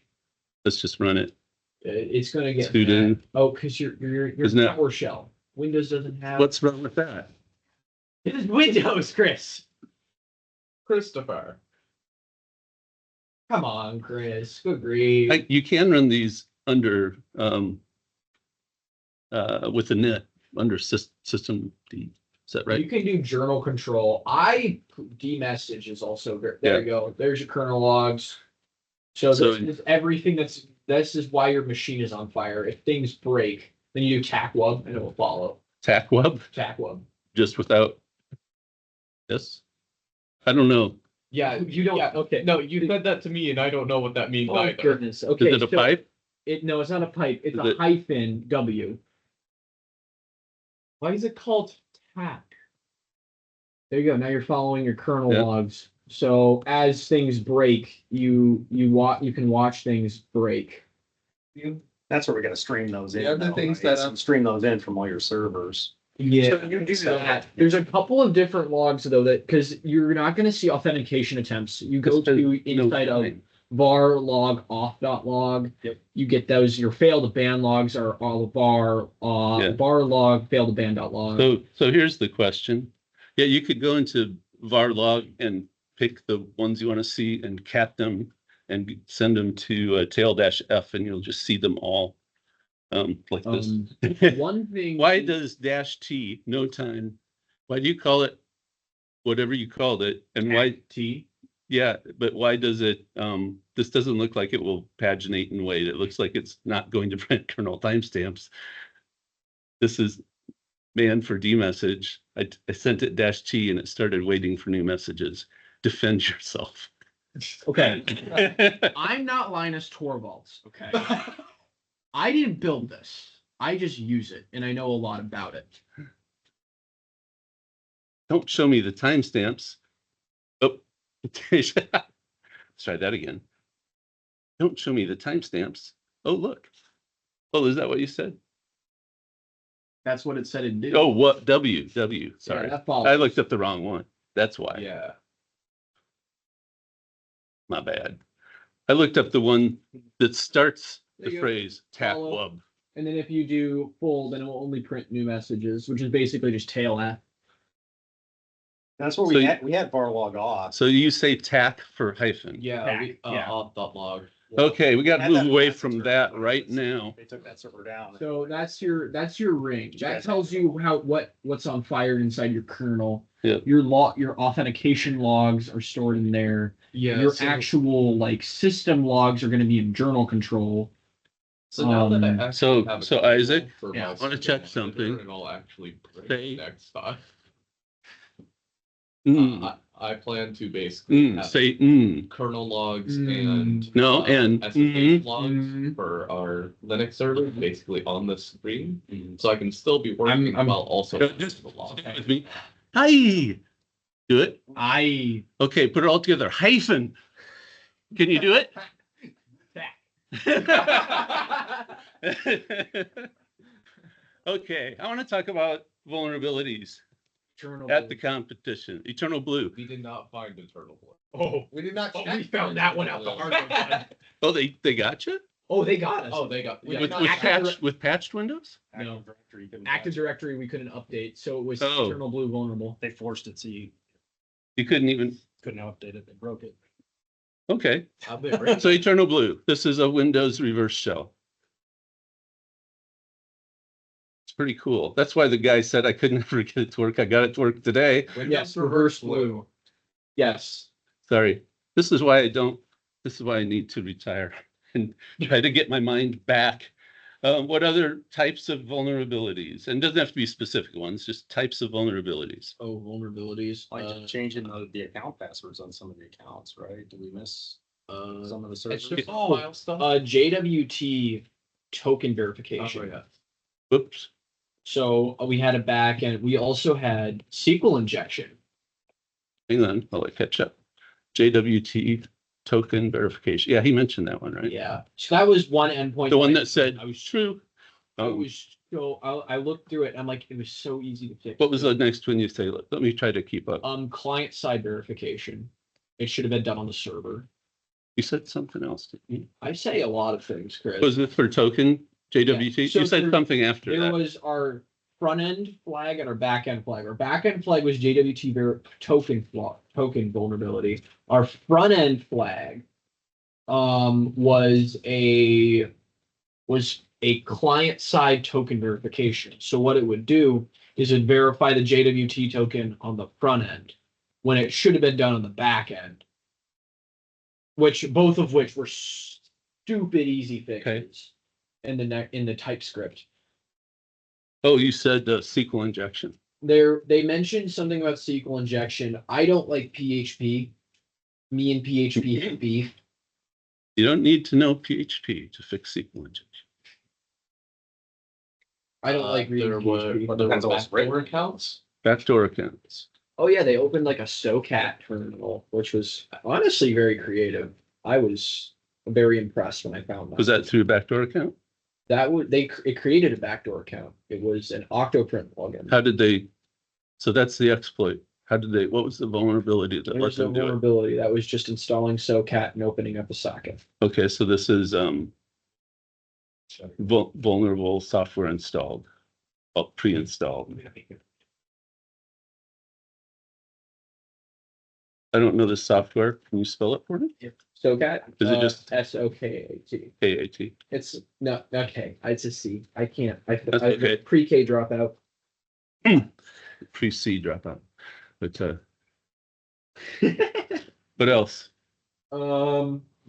Let's just run it. It's gonna get Sudo. mad. Oh, because your Isn't that- PowerShell. Windows doesn't have. What's wrong with that? It is Windows, Chris. Christopher. Come on, Chris. Good grief. You can run these under, with the net, under system D. Is that You right? can do journal control. Dmessage is also there. There you go. There's your kernel logs. So So- this is everything this is why your machine is on fire. If things break, then you do TACWub and it will follow. TACWeb, TACWub. just without this? I don't know. Yeah, you don't. Yeah. Okay. No, you said that to me and I don't know what that means Oh either. goodness. Okay. Is it a so pipe? No, it's not a pipe. It's Is a it- hyphen W. Why is it called TAC? There you go. Now you're following your kernel Yeah. logs. So as things break, you can watch things break. That's where we gotta stream those in. The other though, things right? that So stream those in from all your servers. Yeah. So you do that. There's a couple of different logs though that because you're not going to see authentication attempts. You go Just to no inside of time. var log auth.log. Yep. You get those. Your fail to ban logs are all var Yeah. var log fail to ban.log. So here's the question. Yeah, you could go into varlog and pick the ones you want to see and cat them and send them to tail-f and you'll just see them all like this. One thing. Why does -t, no time, why do you call it whatever you called it? And why, T? yeah, but why does it, this doesn't look like it will paginate and wait. It looks like it's not going to print kernel timestamps. This is man for dmessage. I sent it -t and it started waiting for new messages. Defend yourself. Okay. I'm not Linus Torvalds. Okay. I didn't build this. I just use it and I know a lot about it. Don't show me the timestamps. Oh, let's try that again. Don't show me the timestamps. Oh, look. Oh, is that what you said? That's what it said it did. Oh, what? W. Sorry. that follows. I looked up the wrong one. That's why. Yeah. My bad. I looked up the one that starts There the you go. phrase Follow. TACWub. And then if you do full, then it will only print new messages, which is basically just tail F. That's what So we you- had varlog off. So you say TAC for hyphen. Yeah, Back, we, yeah. auth.log. Okay, we got to Had move that away last from server, that but right it's- now. They took that server down. So that's your ring. That guys tells you what's on fire inside your kernel. Yeah. Your authentication logs are stored in there. Yeah. Your so, actual system logs are going to be in journal control. so now that I um, actually have a so kernel Isaac, for yeah, my I wanna check monitor, something. and I'll actually Say- print next time. Mm, I plan to basically have say kernel logs Mm. and No, and, SSH logs mm. for our Linux server basically on the screen, so I can still be working I'm- while also Just the log. Stay with me. Hi. Do it. I Okay, put it all together. Hyphen. Can you do it? Okay, I want to talk about vulnerabilities journal. at the competition. Eternal Blue. We did not find internal blood. Oh, We did not. oh, check we found that one out the hard way. bud. Oh, they got you Oh, they got us. Oh, they got With- yeah, with not Active patched Windows. No. Active Directory. couldn't Active patch it. Directory we couldn't update, so it was Oh. Eternal Blue vulnerable. They forced it, so you You couldn't even. couldn't update it. They broke it. Okay, how they break. so Eternal Blue. This is a Windows reverse shell. It's pretty cool. That's why the guy said I could never get it to work. I got it to work today. Yes, reverse blue. Yes. Sorry. This is why I don't. This is why I need to retire and try to get my mind back. What other types of vulnerabilities? And it doesn't have to be specific ones, just types of vulnerabilities. Oh, vulnerabilities. Like changing the account passwords on some of the accounts, right? Did we miss some of the It's servers? just Oh, file stuff. JWT token Oh, verification. yeah. Whoops. So we had a back end. We also had SQL injection. Hang on, while I catch up. JWT token verification. Yeah, he mentioned that one, right? Yeah. So that was one endpoint. The one that said I was true. I was so I looked through it and I'm like, it was so easy to fix. What was the next one you say? Let me try to keep up. Client side verification. It should have been done on the server. You said something else, didn't you? I say a lot of things, Chris. Was it for token JWT? Yeah. So You said for- something after There that. was our front end flag and our back end flag. Our back end flag was JWT token vulnerability. Our front end flag was a client side token verification. So what it would do is it verify the JWT token on the front end when it should have been done on the back end. Both of which were stupid easy fixes in the TypeScript. Oh, you said SQL injection. They mentioned something about SQL injection. I don't like PHP. Me and PHP have beef. You don't need to know PHP to fix SQL injection. I don't like reading there PHP. were Depends on what's backdoor written. accounts. Backdoor accounts. Oh yeah, they opened like a SOCAT terminal, which was honestly very creative. I was very impressed when I found that. Was that through a backdoor account? It created a backdoor account. It was an Octoprint plugin. How did they? So that's the exploit. How did they? What was the vulnerability that There let was no them do it? vulnerability. That was just installing SOCAT and opening up a socket. Okay, so this is vulnerable software installed, pre-installed. I don't know this software. Can you spell it for me? SOCAT. Is it just SOKAT? KAT? It's no, okay. It's a C. I can't. That's I okay. pre-K dropout. Pre-C dropout. But what else?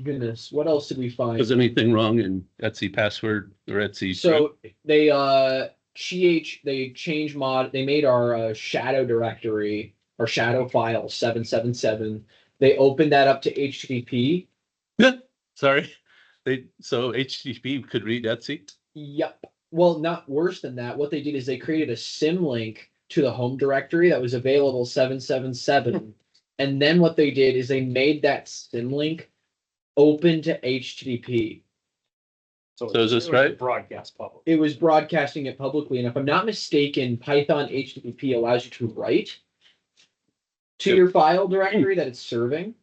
Goodness, what else did we find? Was anything wrong in Etsy password or Etsy? So they changed they made our shadow directory or shadow file 777. They opened that up to HTTP. Sorry. So HTTP could read Etsy? Yep. Well, not worse than that. What they did is they created a symlink to the home directory that was available 777. And then what they did is they made that symlink open to HTTP. So is this right? Broadcast public. It was broadcasting it publicly. And if I'm not mistaken, Python HTTP allows you to write to Yep. your file directory that it's serving.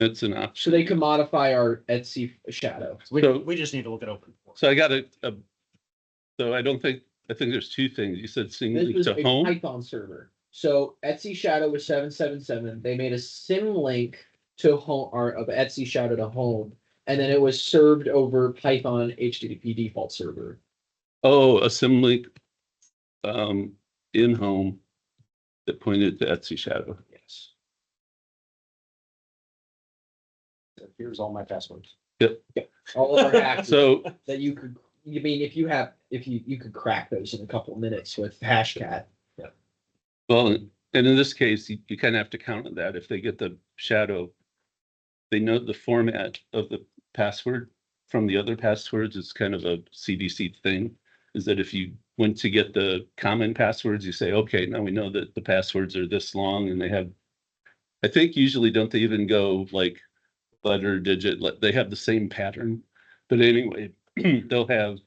It's an So option. they can modify our Etsy shadow. We just need to look at open. So I got so I think there's two things. You said This symlink was to a home. Python server. So Etsy shadow was 777. They made a symlink to home or of Etsy shadow to home. And then it was served over Python HTTP default server. Oh, a symlink in home that pointed to Etsy shadow. Yes. Here's all my passwords. All of our hacks So that you could, if you could crack those in a couple of minutes with Hashcat. well, and in this case, you kind of have to count on that. If they get the shadow, they know the format of the password from the other passwords. It's kind of a CDC thing, is that if you went to get the common passwords, you say, okay, now we know that the passwords are this long and they have, I think usually don't they even go like letter, digit, they have the same pattern. But anyway, they'll have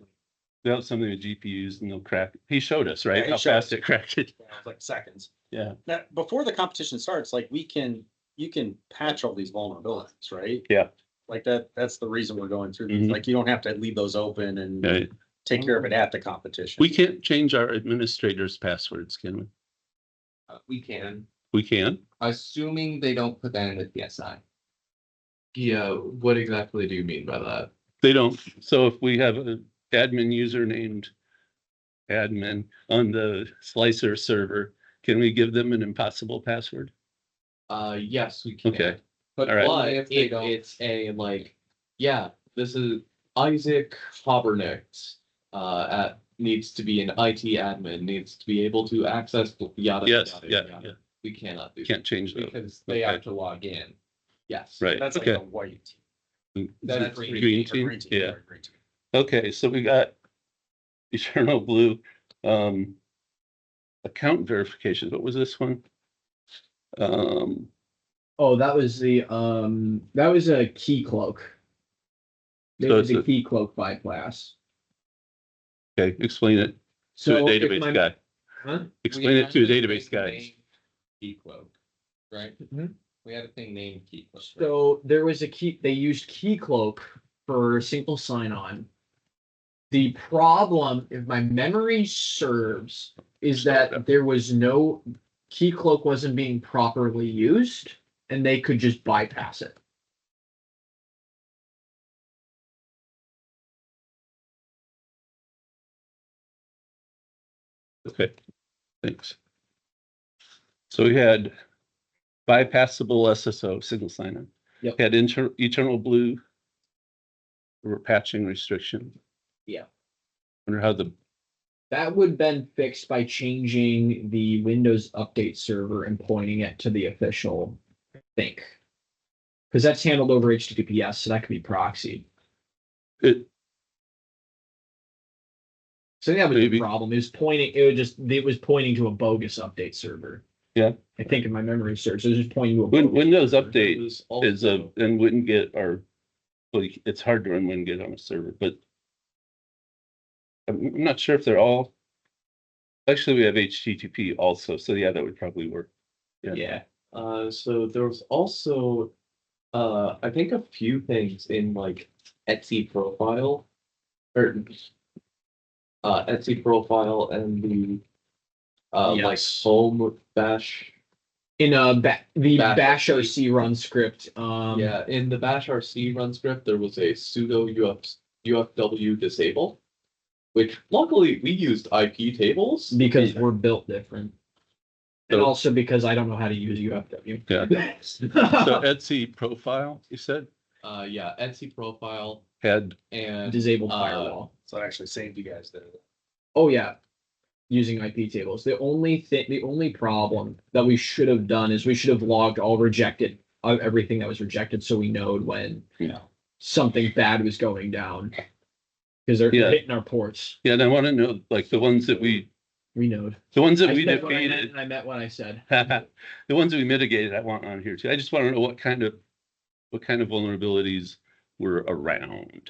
something with GPUs and they'll crack. He showed us, right? Yeah, he How showed fast us. it cracked it. Like seconds. Yeah. Now, before the competition starts, like you can patch all these vulnerabilities, right? Yeah. Like that's the reason we're going through these. Mhm. Like you don't have to leave those open and Right. take care of it at the competition. We can't change our administrators' passwords, can we? We can, We can. assuming they don't put that in the PSI. Yeah, what exactly do you mean by that? They don't. So if we have an admin user named admin on the Slicer server, can we give them an impossible password? Yes, we can. Okay. But All right. only if they If don't. it's A like, yeah, this is Isaac Hobernicht, needs to be an IT admin, needs to be able to access yada, Yes, yada, yeah, yada. yeah. We cannot do Can't change that those. because they Okay. have to log in. Yes. Right. That's like Okay. a white. That's Green team? Green team. Yeah. Green team. Okay, so we got Eternal Blue. account verifications. What was this one? Oh, that was a key cloak. They So did it's the a- key cloak bypass. Okay, explain it to a So if database my- guy. Huh? Explain it to a We had database thing guy. named Keycloak, right? Mhm. We had a thing named Keycloak. right? So there was a key, they used key cloak for single sign-on. The problem, if my memory serves, is that there was no key cloak wasn't being properly used and they could just bypass it. Okay, thanks. So we had bypassable SSO, single sign-on. Yep. Had eternal blue for patching restriction. Yeah. Wonder how the, That would have been fixed by changing the Windows update server and pointing it to the official, I think. Because that's handled over HTTPS, so that could be proxied. it, So that was Maybe. the problem. It was pointing to a bogus update server. Yeah. I think in my memory serves, it was just pointing to a bogus Windows server. update was is a, also- and WinGet are, well, it's hard to run WinGet on a server, but I'm not sure if they're all, actually, we have HTTP also, so yeah, that would probably work. Yeah. So there was also, I think a few things in like Etsy profile, or Etsy profile and the like Yes. home bash. In the Bash bash RC. RC run script, Yeah, in the bash RC run script, there was a sudo UFW disable, which luckily we used IP tables. because we're built different. And So- also because I don't know how to use UFW. Yeah. So Etsy profile, you said, Yeah, Etsy profile had, and Disabled firewall. So it actually saved you guys there. Oh yeah, using IP tables. The only problem that we should have done is we should have logged all rejected, everything that was rejected, so we know when Yeah. something bad was going down. Because they're Yeah. hitting our ports. yeah, and I want to know, like, the ones that we Renode. defeated. I meant what I said. The ones that we mitigated, I want on here too. I just want to know what kind of vulnerabilities were around.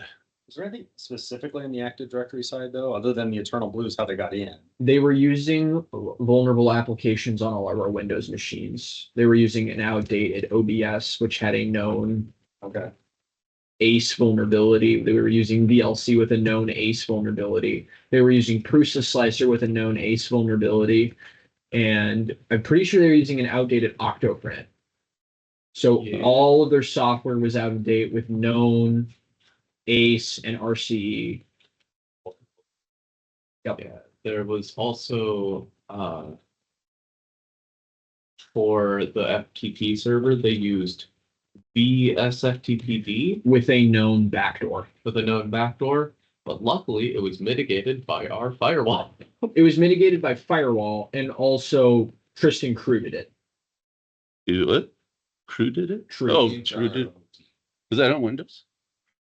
Is there anything specifically in the Active Directory side though, other than the Eternal Blues, how they got in? They were using vulnerable applications on all of our Windows machines. They were using an outdated OBS, which had a known Okay. ACE vulnerability. They were using VLC with a known ACE vulnerability. They were using Prusa Slicer with a known ACE vulnerability. And I'm pretty sure they were using an outdated Octoprint. So Yeah. all of their software was out of date with known ACE and RCE. Yep. yeah, there was also for the FTP server, they used BSFTPD With a known backdoor. with a known backdoor, but luckily it was mitigated by our firewall. It was mitigated by firewall, and also Tristan crewed it. You what? Crew did it? Crew. Oh, Crew did. Was that on Windows?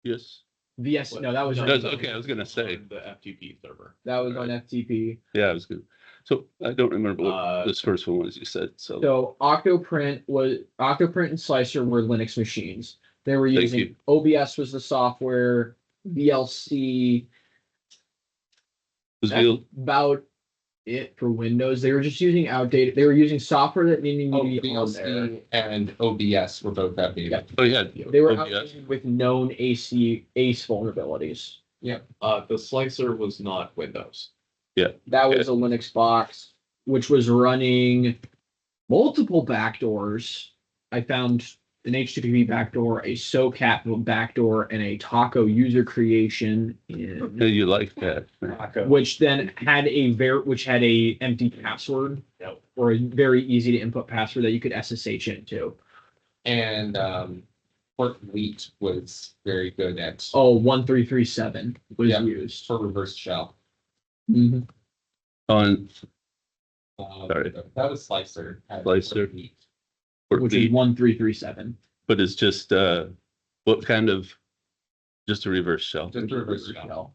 Yes. VS, no, that was on, Okay, I was gonna say. On the FTP server. that was on FTP. Yeah, it was good. So I don't remember what Uh, this first one was you said, so. So Octoprint and Slicer were Linux machines. They were Thank using you. OBS was the software, VLC. Was That's Bill, about it for Windows. They were just using outdated. They were using software that didn't Oh, need to be on there. VLC and OBS were both outdated. Yeah. oh, yeah. They were OBS. outdated with known ACE vulnerabilities. The slicer was not Windows. That was a Linux box, which was running multiple backdoors. I found an HTTP backdoor, a SOCAT backdoor, and a Taco user creation Yeah, in, you like that. which then had a empty password. Yep. Or a very easy to input password that you could SSH into. And Fort Wheat was very good at Oh, 1337 was Yeah. used. for reverse shell. Mhm. On Sorry. That was Slicer. had Slicer. Fort Wheat. Fort Which is Lee, 1337. but it's just, what kind of, just a reverse shell? Just a reverse shell.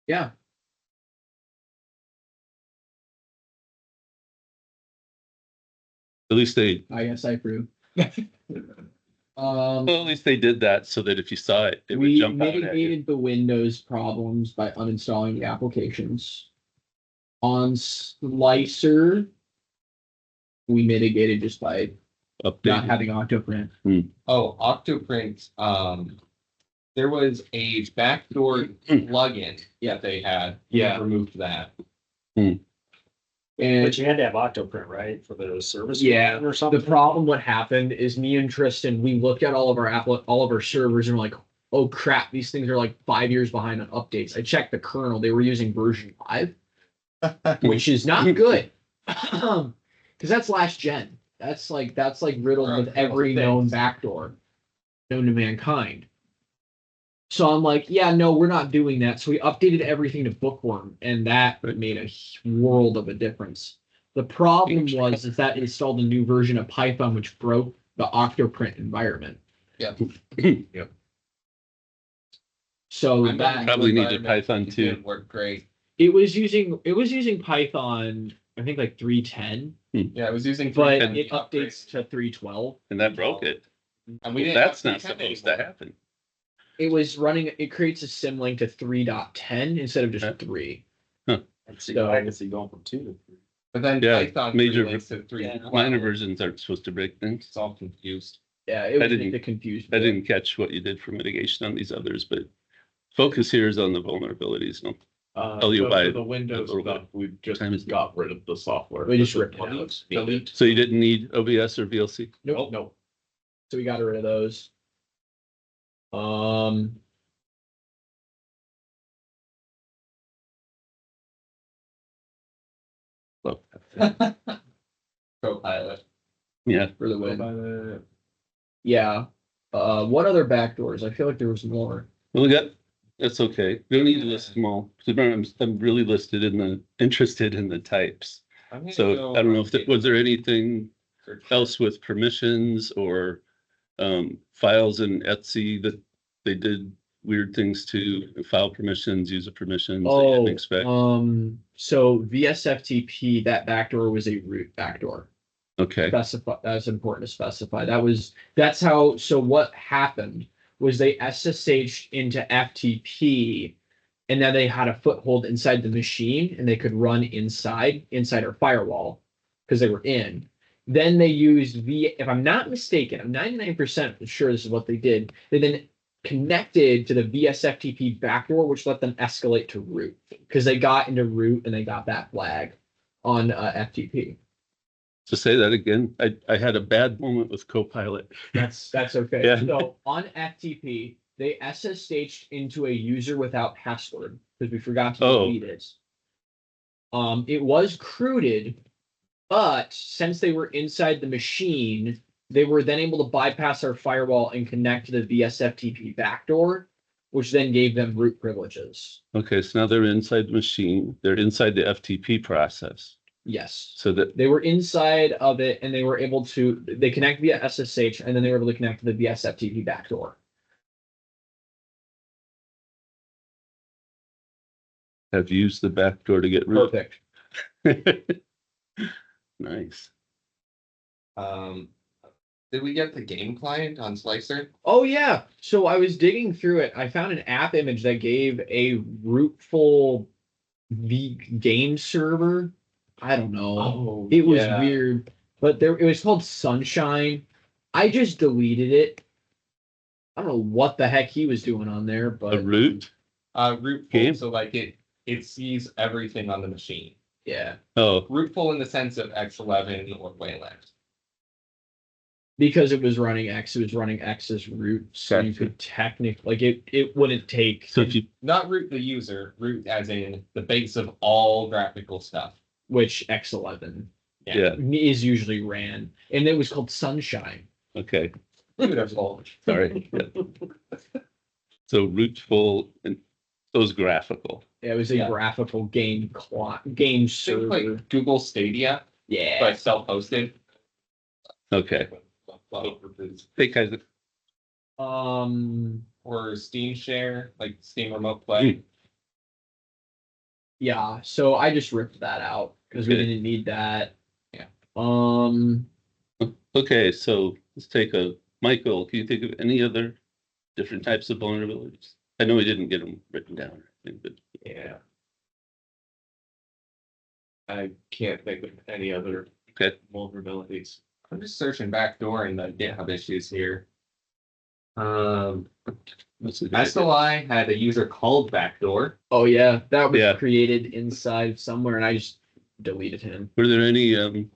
Yeah. At least they, I guess I approve. well, at least they did that so that if you saw it, it would We jump out at you. mitigated the Windows problems by uninstalling the applications. On Slicer, we mitigated just by not Updated. having Octoprint. Oh, Octoprint, there was a backdoor plugin that they had. We Yeah. removed that. And But you had to have Octoprint, right, for the service? yeah, plan or something? the problem what happened is me and Tristan, we looked at all of our servers and we're like, oh crap, these things are like 5 years behind on updates. I checked the kernel, they were using version 5, which is not good. Because that's last gen. That's like riddled with every known backdoor known to mankind. So I'm like, yeah, no, we're not doing that. So we updated everything to Bookworm, and that made a world of a difference. The problem was is that installed a new version of Python, which broke the Octoprint environment. Yep. Yep. So I'm that Probably needed environment, Python it too. didn't work great. it was using Python, I think like 3.10, Yeah, I was using. but 3.10 it updates to 3.12. And that broke it. And we didn't That's have not 3.10 supposed anymore. to happen. It was running. It creates a symlink to 3.10 instead of just 3. I can see going from 2 to 3. But then Yeah, Python major- links to 3. Yeah. Minor versions aren't supposed to break things. It's all confused. Yeah, it was didn't- a confused. I didn't catch what you did for mitigation on these others, but focus here is on the vulnerabilities. No? Tell you So why for the Windows little bit. stuff, we just Time is- got rid of the software. We just The ripped it out. plugins Delete. needed. So you didn't need OBS or VLC? Nope. Nope. So we got rid of those. Copilot. Yeah. For the win. Yeah. What other backdoors? I feel like there was more. Well, that's okay. We don't need to list them all. I'm really interested in the types. I'm gonna So go I don't know if, on was there anything search. else with permissions or files in Etsy that they did weird things to, file permissions, user permissions they didn't expect? So VSFTP, that backdoor was a root backdoor. Okay, That's important to specify. That's how, so what happened was they SSH'd into FTP and then they had a foothold inside the machine and they could run inside our firewall because they were in. Then they used if I'm not mistaken, I'm 99% sure this is what they did. They then connected to the VSFTP backdoor, which let them escalate to root because they got into root and they got that flag on FTP. to say that again, I had a bad moment with Copilot. That's okay. Yeah. So on FTP, they SSH'd into a user without password because we forgot to delete it. It was crooted, but since they were inside the machine, they were then able to bypass our firewall and connect to the VSFTP backdoor, which then gave them root privileges. Okay, so now they're inside the machine. They're inside the FTP process. Yes. So that, They were inside of it and they were able to, they connect via SSH and then they were able to connect to the VSFTP backdoor. have used the backdoor to get root. Perfect. Nice. Did we get the game client on Slicer? Oh yeah. So I was digging through it. I found an app image that gave a rootful game server. I don't know. Oh, It was yeah. weird, but it was called Sunshine. I just deleted it. I don't know what the heck he was doing on there, A but root? Rootful, Game? so like it sees everything on the machine. yeah, Oh, Rootful in the sense of X11 or Wayland. because it was running X's root, so you Gotcha. could technically it wouldn't take so if you, Not root the user, root as in the base of all graphical stuff. which X11 yeah, is usually ran, and it was called Sunshine. okay, Beautiful. sorry. Yeah. So rootful and those graphical. It was a Yeah. graphical game Think server. like Google Stadia, Yeah. but self-hosted. Okay. Hey, guys, Or Steam Share, like Steam Remote Play. Yeah, so I just ripped that out because we Okay. didn't need that. Yeah. Okay, so let's take Michael, can you think of any other different types of vulnerabilities? I know we didn't get them written down, I think, but Yeah. I can't think of any other okay. vulnerabilities. I'm just searching backdoor in the GitHub issues here. Um, That's a good idea. SLI had a user called backdoor. Oh yeah, that was Yeah. created inside somewhere, and I just deleted him. Were there any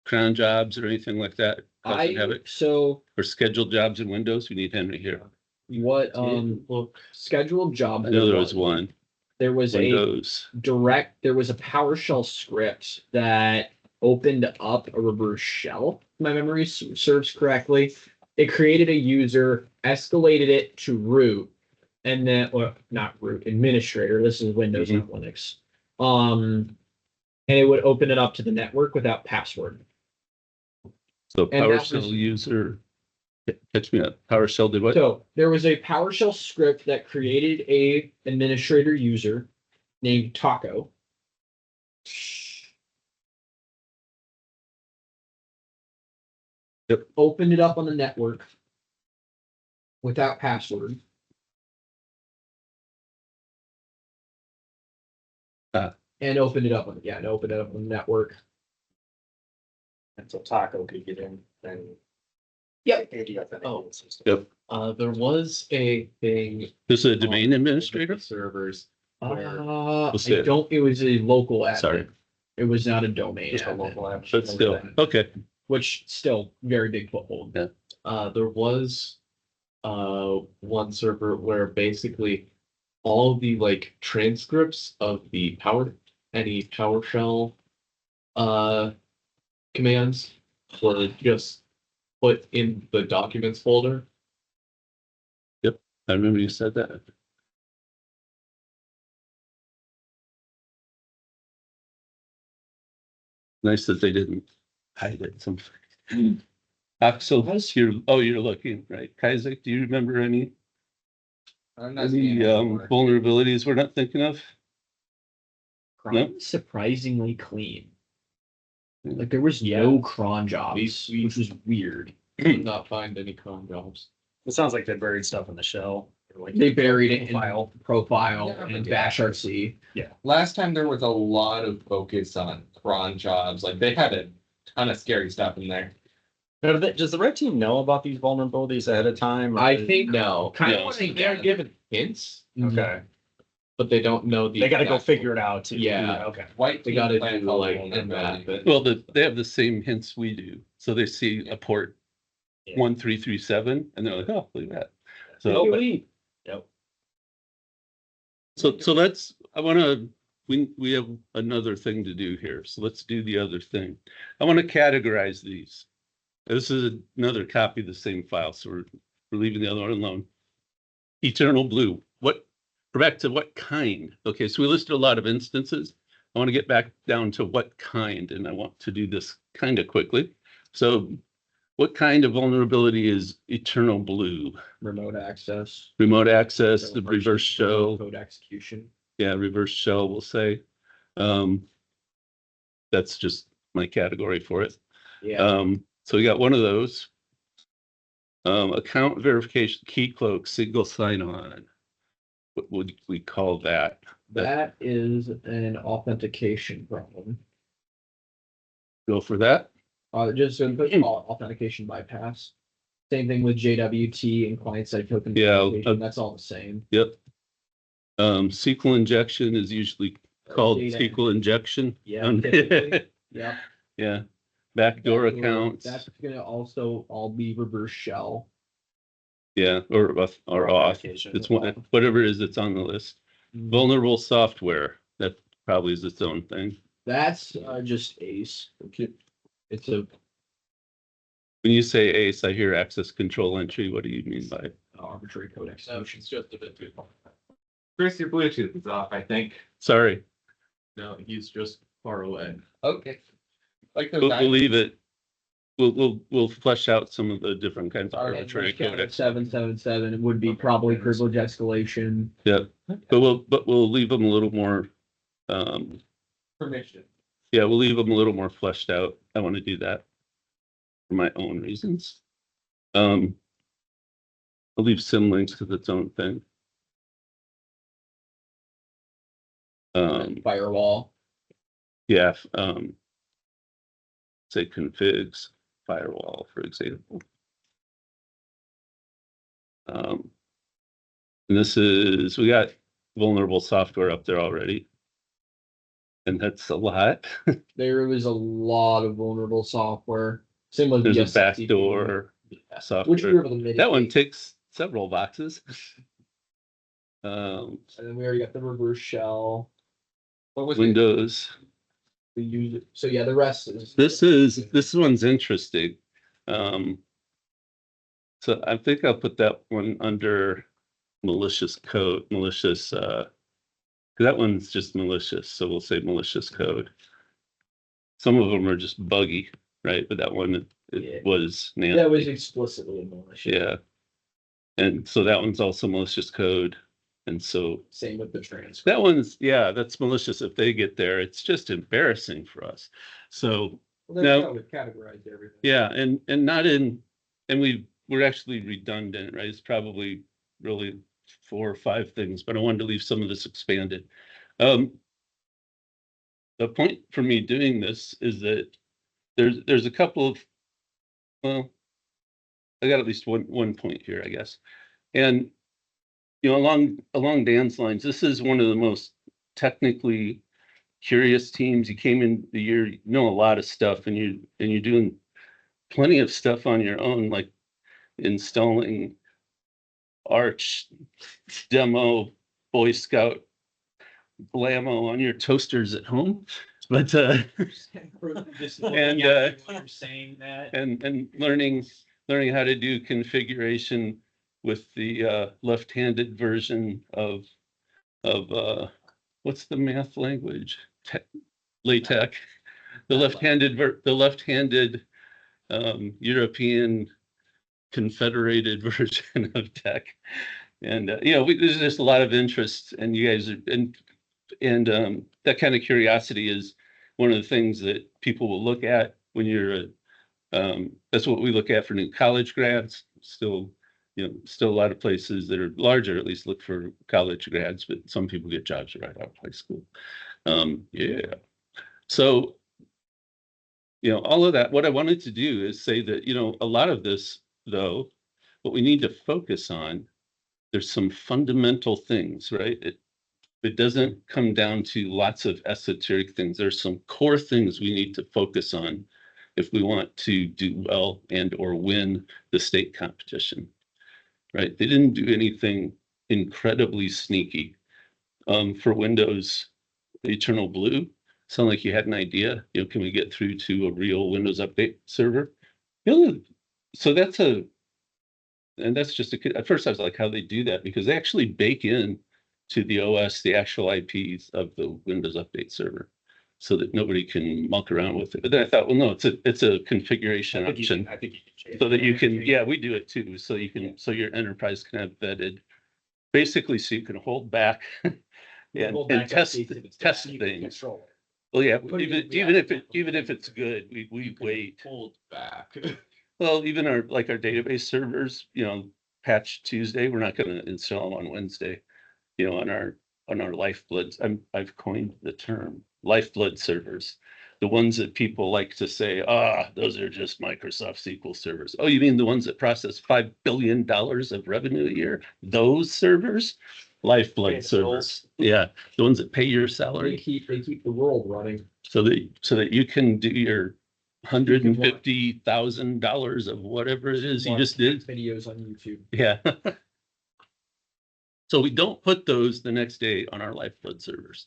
cron jobs or anything like that? Causing havoc? Or scheduled jobs in Windows? We need Henry here. What Look, scheduled job? I know there was one. There was Windows. there was a PowerShell script that opened up a reverse shell. If my memory serves correctly. It created a user, escalated it to root, and then, or not root, administrator. This is Windows, not Linux. And it would open it up to the network without password. So And that PowerShell was- user, catch me up. PowerShell did what? So there was a PowerShell script that created a administrator user named Taco. Yep. Opened it up on the network without password. And opened it up on and opened it up on the network. And so Taco could get in and. Yep. Oh. Yep. There was a thing. This is a domain administrator? Servers. I say it. don't. It was a local admin. Sorry. It was not a domain. Just a admin, local app. But still, okay. which still very big foothold. Yeah. There was one server where basically all the like transcripts of the any PowerShell commands were just put in the documents folder. I remember you said that. Nice that they didn't hide it. Axel, you're looking, right? Isaac, do you remember any I'm not seeing it anymore. vulnerabilities we're not thinking of? No? Surprisingly clean. Like there was no cron jobs, which was weird. Did not find any cron jobs. It sounds like they buried stuff in the shell. Or like They buried it file. in profile Yeah, and but bash RC. Last time there was a lot of focus on cron jobs. Like they had a ton of scary stuff in there. Does the red team know about these vulnerabilities ahead of time? or I is- think No, kind No. of what I they're get. given hints, Okay, but they don't know the. they gotta go exact- figure it out too. Yeah. Okay. White They team gotta plan do to like in that, but Well, they have the same hints we do. So they see a port Yeah. 1337 and they're like, oh, look at that. So, Yep. so let's, we have another thing to do here. So let's do the other thing. I want to categorize these. This is another copy of the same file. So we're leaving the other one alone. Eternal blue. We're back to what kind? Okay, so we listed a lot of instances. I want to get back down to what kind, and I want to do this kind of quickly. So what kind of vulnerability is eternal blue? Remote access. Remote access, the reverse shell. Code execution. Yeah, reverse shell, we'll say. That's just my category for it. Yeah. So we got one of those. Account verification, key cloak, single sign-on. What would we call that? That is an authentication problem. Go for that? Just so put authentication bypass. Same thing with JWT and client-side token. Yeah, authentication, that's all the same. Yep. SQL injection is usually called Data. SQL injection. Yeah, typically. Yeah. Yeah. Backdoor accounts. That's gonna also all be reverse shell. Yeah, or auth. Authentication. It's one, whatever it is that's on the list. Vulnerable software. That probably is its own thing. That's just ACE. It's a When you say ACE, I hear access control entry. What do you mean by it? arbitrary code no, execution. it's just a bit too far. Chris, your Bluetooth is off, I think. Sorry, No, he's just far away. Okay. Like those we'll leave it. We'll flesh out some of the different kinds of arbitrary code. 777 would be probably privilege escalation. Yep. But we'll leave them a little more. permission. Yeah, we'll leave them a little more fleshed out. I want to do that. for my own reasons. I'll leave Symlinks because its own thing. Firewall. Yeah, say configs firewall, for example. And this is, we got vulnerable software up there already. And that's a lot. There was a lot of vulnerable software. Same with There's a VSFTP. backdoor software. Which we were able to mitigate. That one ticks several boxes. And then we already got the reverse shell. What was Windows. We use it. So yeah, the rest is. This one's interesting. So I think I'll put that one under malicious code, malicious, that one's just malicious. So we'll say malicious code. Some of them are just buggy, right? But that one, it was nasty. That was explicitly malicious. Yeah. And so that one's also malicious code. And so Same with the transcript. that one's, yeah, that's malicious. If they get there, it's just embarrassing for us. So Well, no. that's how we categorized everything. yeah, and not in, and we're actually redundant, right? It's probably really 4 or 5 things, but I wanted to leave some of this expanded. The point for me doing this is that there's a couple of, well, I got at least one point here, I guess. And you know, along Dan's lines, this is one of the most technically curious teams. You came in the year, you know a lot of stuff, and you're doing plenty of stuff on your own, like installing Arch demo Boy Scout blammo on your toasters at home. But And saying that and learning how to do configuration with the left-handed version of what's the math language? LaTeX. The left-handed European confederated version of tech. And you know, there's just a lot of interest, and you guys are, and that kind of curiosity is one of the things that people will look at when you're that's what we look at for new college grads. Still, you know, still a lot of places that are larger at least look for college grads, but some people get jobs right out of high school. Yeah. So, you know, all of that, what I wanted to do is say that, you know, a lot of this, though, what we need to focus on, there's some fundamental things, right? It doesn't come down to lots of esoteric things. There's some core things we need to focus on if we want to do well and or win the state competition, right? They didn't do anything incredibly sneaky. For Windows Eternal Blue, sound like you had an idea, you know, can we get through to a real Windows update server? You know, so that's just at first I was like, how they do that? Because they actually bake in to the OS the actual IPs of the Windows update server so that nobody can muck around with it. But then I thought, well, no, it's a configuration option. I think you can change So that you can, it. yeah, we do it too. So you can, so your enterprise can have vetted, basically, so you can hold back and test things. Control it. Well, yeah, Put it in even if it's good, we wait. Hold back. Well, even our database servers, you know, patch Tuesday, we're not going to install them on Wednesday. You know, on our lifeblood, I've coined the term lifeblood servers, the ones that people like to say, those are just Microsoft SQL servers. Oh, you mean the ones that process $5 billion of revenue a year? Those servers, lifeblood servers. Yeah, the ones that pay your They salary, keep the world running. so that you can do your $150,000 of whatever it is you just did. Videos on YouTube. Yeah. So we don't put those the next day on our lifeblood servers.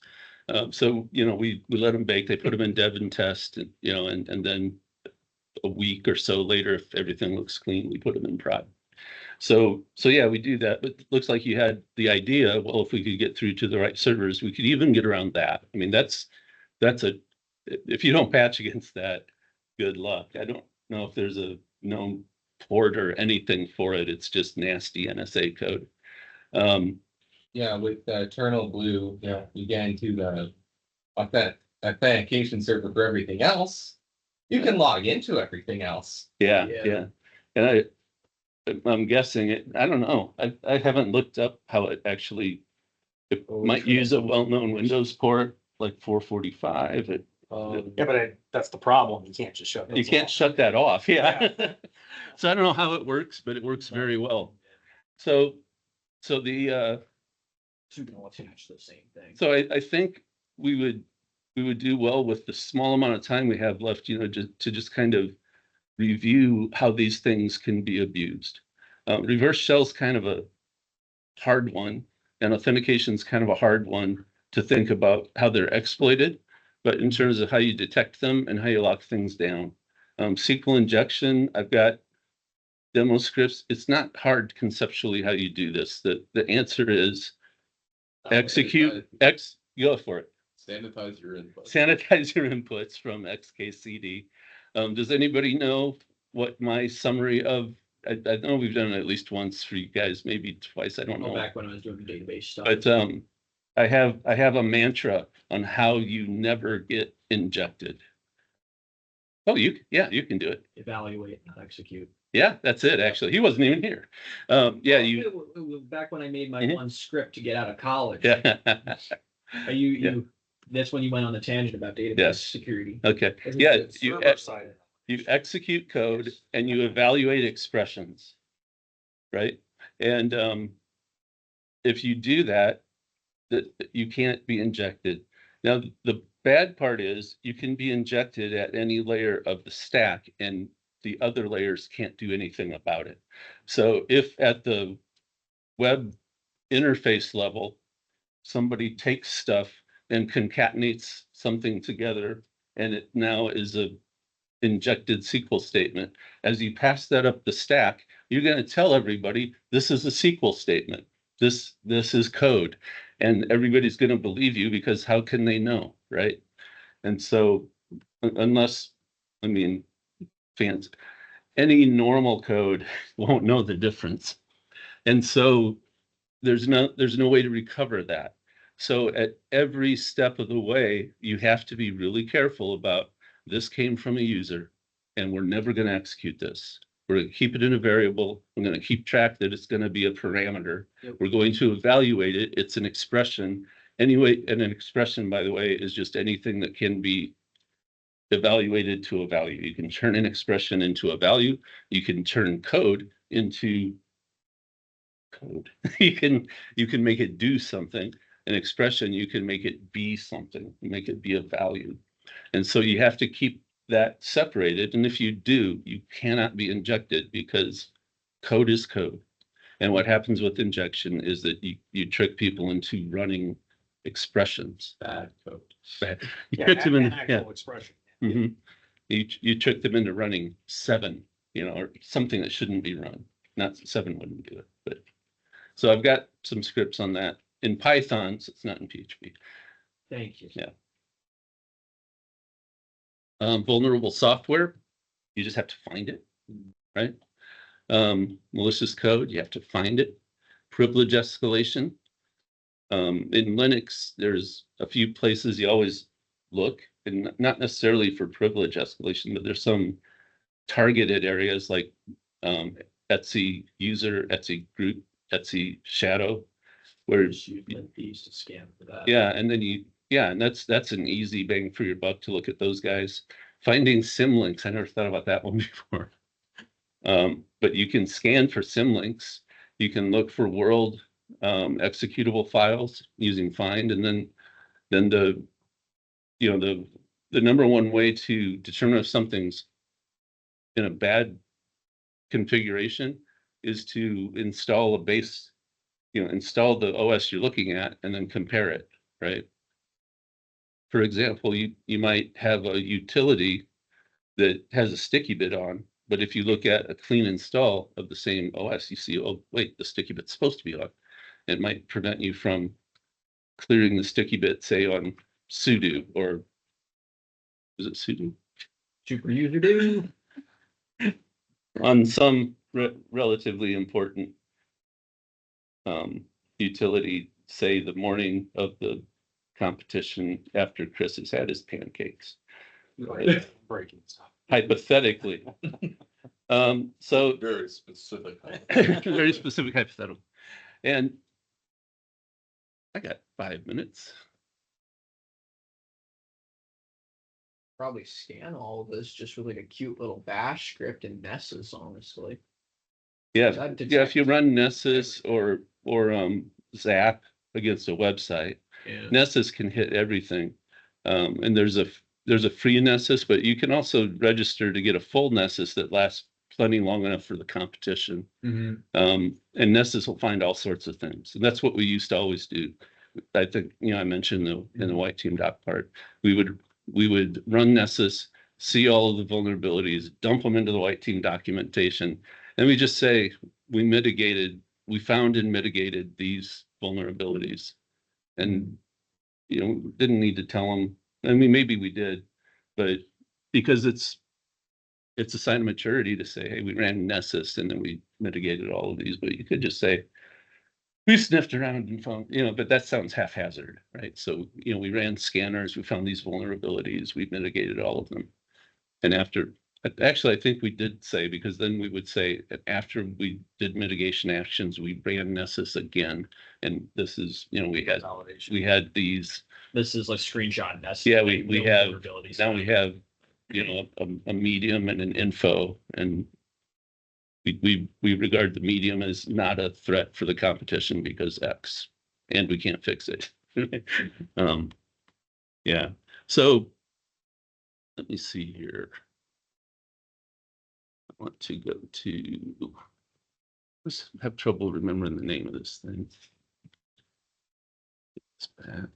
So, you know, we let them bake, they put them in dev and test, and, you know, and then a week or so later, if everything looks clean, we put them in prod. So yeah, we do that, but it looks like you had the idea, well, if we could get through to the right servers, we could even get around that. I mean, that's if you don't patch against that, good luck. I don't know if there's a known port or anything for it. It's just nasty NSA code. Yeah, with Eternal Blue, you know, we get into the authentication server for everything else. You can log into everything else. Yeah, Yeah. yeah. And I'm guessing it, I don't know. I haven't looked up how it actually, it Oh, might true. use a well-known Windows port like 445. Yeah, but that's the problem. You can't just shut You those can't off. shut that off. Yeah. So I don't know how it works, but it works very well. So the, So you can all attach the same thing. so I think we would do well with the small amount of time we have left, to just kind of review how these things can be abused. Reverse shell's kind of a hard one, and authentication's kind of a hard one to think about how they're exploited, but in terms of how you detect them and how you lock things down. SQL injection, I've got demo scripts. It's not hard conceptually how you do this. The answer is execute go for it. Sanitize your input. Sanitize your inputs from XKCD. Does anybody know what my summary of, I know we've done it at least once for you guys, maybe twice, I don't Go know. back when I was doing database stuff. But I have a mantra on how you never get injected. Oh, you can do it. Evaluate, not execute. Yeah, that's it, actually. He wasn't even here. Yeah, Back when I made my Mhm. one script to get out of college. yeah. That's when you went on the tangent about database Yes. security. Okay, Isn't yeah, it server-side? you execute code and you evaluate expressions, right? And if you do that, that you can't be injected. Now, the bad part is you can be injected at any layer of the stack and the other layers can't do anything about it. So if at the web interface level, somebody takes stuff and concatenates something together and it now is a injected SQL statement. As you pass that up the stack, you're going to tell everybody this is a SQL statement. This is code, and everybody's going to believe you because how can they know, right? And so, unless, I mean, fans, any normal code won't know the difference, and so there's no way to recover that. So at every step of the way, you have to be really careful about this came from a user and we're never going to execute this. We're going to keep it in a variable. We're going to keep track that it's going to be a parameter. Yep. We're going to evaluate it. It's an expression. Anyway, and an expression, by the way, is just anything that can be evaluated to a value. You can turn an expression into a value. You can turn code into code. You can make it do something. An expression, you can make it be something, make it be a value. And so you have to keep that separated. And if you do, you cannot be injected because code is code. And what happens with injection is that you trick people into running expressions. Bad code. Bad. You Yeah, trick them an in, yeah. actual expression. Mhm. You trick them into running 7, or something that shouldn't be run. Not 7 wouldn't do it, but so I've got some scripts on that in Python, so it's not in PHP. Thank you. Yeah. Vulnerable software, you just have to find it, right? Malicious code, you have to find it. Privilege escalation. In Linux, there's a few places you always look, and not necessarily for privilege escalation, but there's some targeted areas like Etsy user, Etsy group, Etsy shadow, where Just use these to scan for that. yeah, and then and that's an easy bang for your buck to look at those guys. Finding symlinks, I never thought about that one before. But you can scan for symlinks. You can look for world executable files using find, and then the number one way to determine if something's in a bad configuration is to install a base, install the OS you're looking at and then compare it, right? For example, you might have a utility that has a sticky bit on, but if you look at a clean install of the same OS, you see, oh, wait, the sticky bit's supposed to be on. It might prevent you from clearing the sticky bit, say, on sudo, or is it sudo? Super user do. On some relatively important utility, say the morning of the competition after Chris has had his pancakes. Right. Breaking stuff. hypothetically. So Very specific. very specific hypothetical. And I got 5 minutes. Probably scan all of this just with like a cute little bash script and Nessus, honestly. Yeah, That yeah, if you detects run Nessus or Zap against a website, Yeah. Nessus can hit everything. And there's a free Nessus, but you can also register to get a full Nessus that lasts plenty long enough for the competition. Mhm. And Nessus will find all sorts of things. And that's what we used to always do. I think, I mentioned in the white team doc part, we would run Nessus, see all of the vulnerabilities, dump them into the white team documentation, and we just say we found and mitigated these vulnerabilities. And didn't need to tell them. I mean, maybe we did, but because it's a sign of maturity to say, hey, we ran Nessus and then we mitigated all of these. But you could just say, we sniffed around and found, but that sounds haphazard, right? So, we ran scanners, we found these vulnerabilities, we mitigated all of them. And actually, I think we did say, because then we would say that after we did mitigation actions, we ran Nessus again. And this is, we had these. This is like screenshot Nessus. Yeah, we have, vulnerabilities. now we have, a medium and an info, and we regard the medium as not a threat for the competition because X, and we can't fix it. Yeah. So let me see here. I want to go to, let's have trouble remembering the name of this thing. It's back.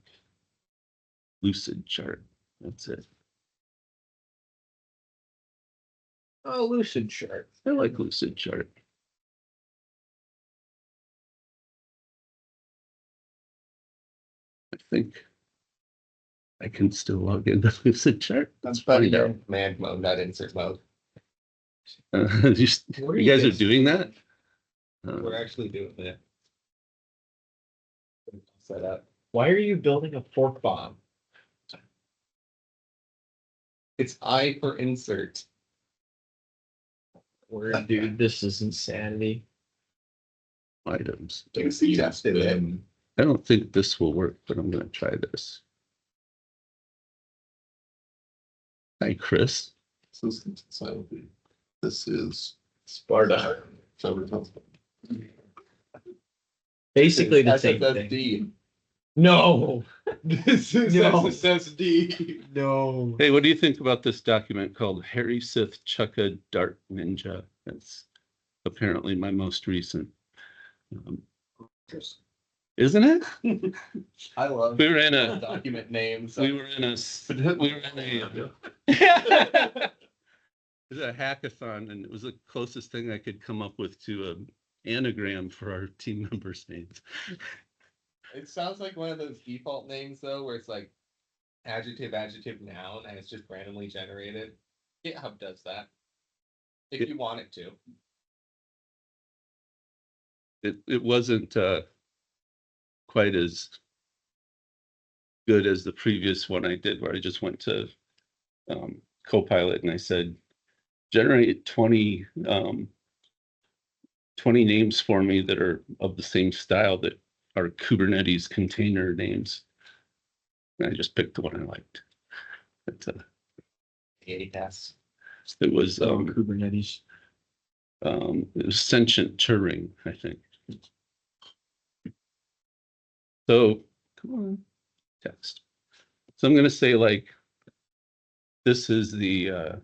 Lucid chart. That's it. Oh, Lucid chart. I like Lucid chart. I think I can still log into Lucid chart. That's Let's probably find out. your command mode, not insert mode. You guys are doing that? We're actually doing it. Set up. Why are you building a fork bomb? It's I for insert. Word, dude, this is insanity. Items. You suggested it. I don't think this will work, but I'm going to try this. Hi, Chris. This is silently. This is Sparta. Cyber. Basically the same thing. SSD. No. This is No. SSD. No. Hey, what do you think about this document called Harry Sith Chukka Dart Ninja? That's apparently my most recent. Isn't it? I love We were in a document names. we were in a it was a hackathon, and it was the closest thing I could come up with to an anagram for our team members' names. It sounds like one of those default names though, where it's like adjective, noun, and it's just randomly generated. GitHub does that. If you want it to. It wasn't quite as good as the previous one I did, where I just went to Copilot and I said, generate 20 names for me that are of the same style that are Kubernetes container names. And I just picked the one I liked. But, Yes. it was Kubernetes. it was sentient Turing, I think. So come on, text. So I'm going to say, like, this is the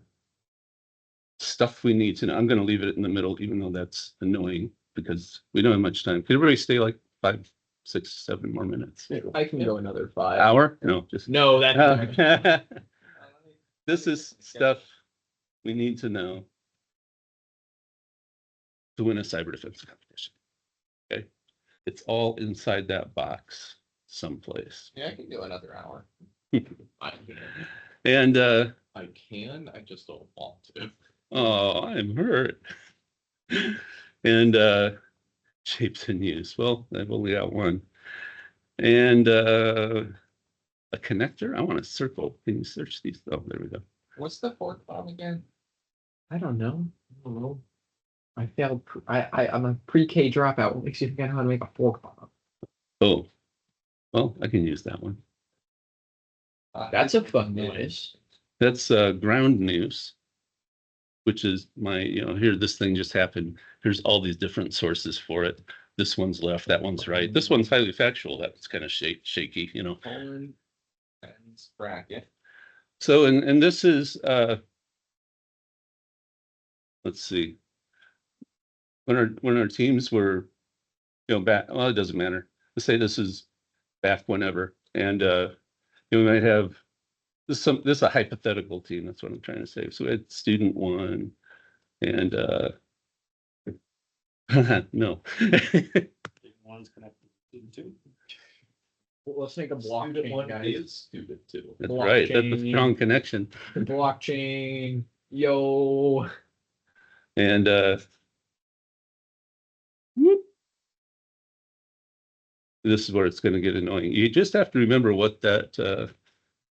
stuff we need to know. I'm going to leave it in the middle, even though that's annoying because we don't have much time. Can everybody stay like 5, 6, 7 more minutes? I can go another 5. Hour? No, just No, that's this is stuff we need to know to win a cyber defense competition. Okay, it's all inside that box someplace. Yeah, I can do another hour. I can. And I can. I just don't want to. oh, I'm hurt. And shapes and use. Well, I've only got one. And a connector. I want a circle. Can you search these? Oh, there we go. What's the fork bomb again? I don't know. I failed. I'm a pre-K dropout. What makes you think I know how to make a fork bomb? Oh, well, I can use that one. That's a fun noise. That's ground news, which is my, here, this thing just happened. Here's all these different sources for it. This one's left, that one's right. This one's highly factual. That's kind of shaky, Colon and bracket. So, and this is, let's see. When our teams were, back, well, it doesn't matter. Let's say this is back whenever, and we might have this is a hypothetical team. That's what I'm trying to say. So we had student one, and no. One's connected to two. Well, let's make a Student blockchain, one guys. is student two. That's right. That's a Blockchain. strong connection. Blockchain. Yo. And whoop. This is where it's going to get annoying. You just have to remember what that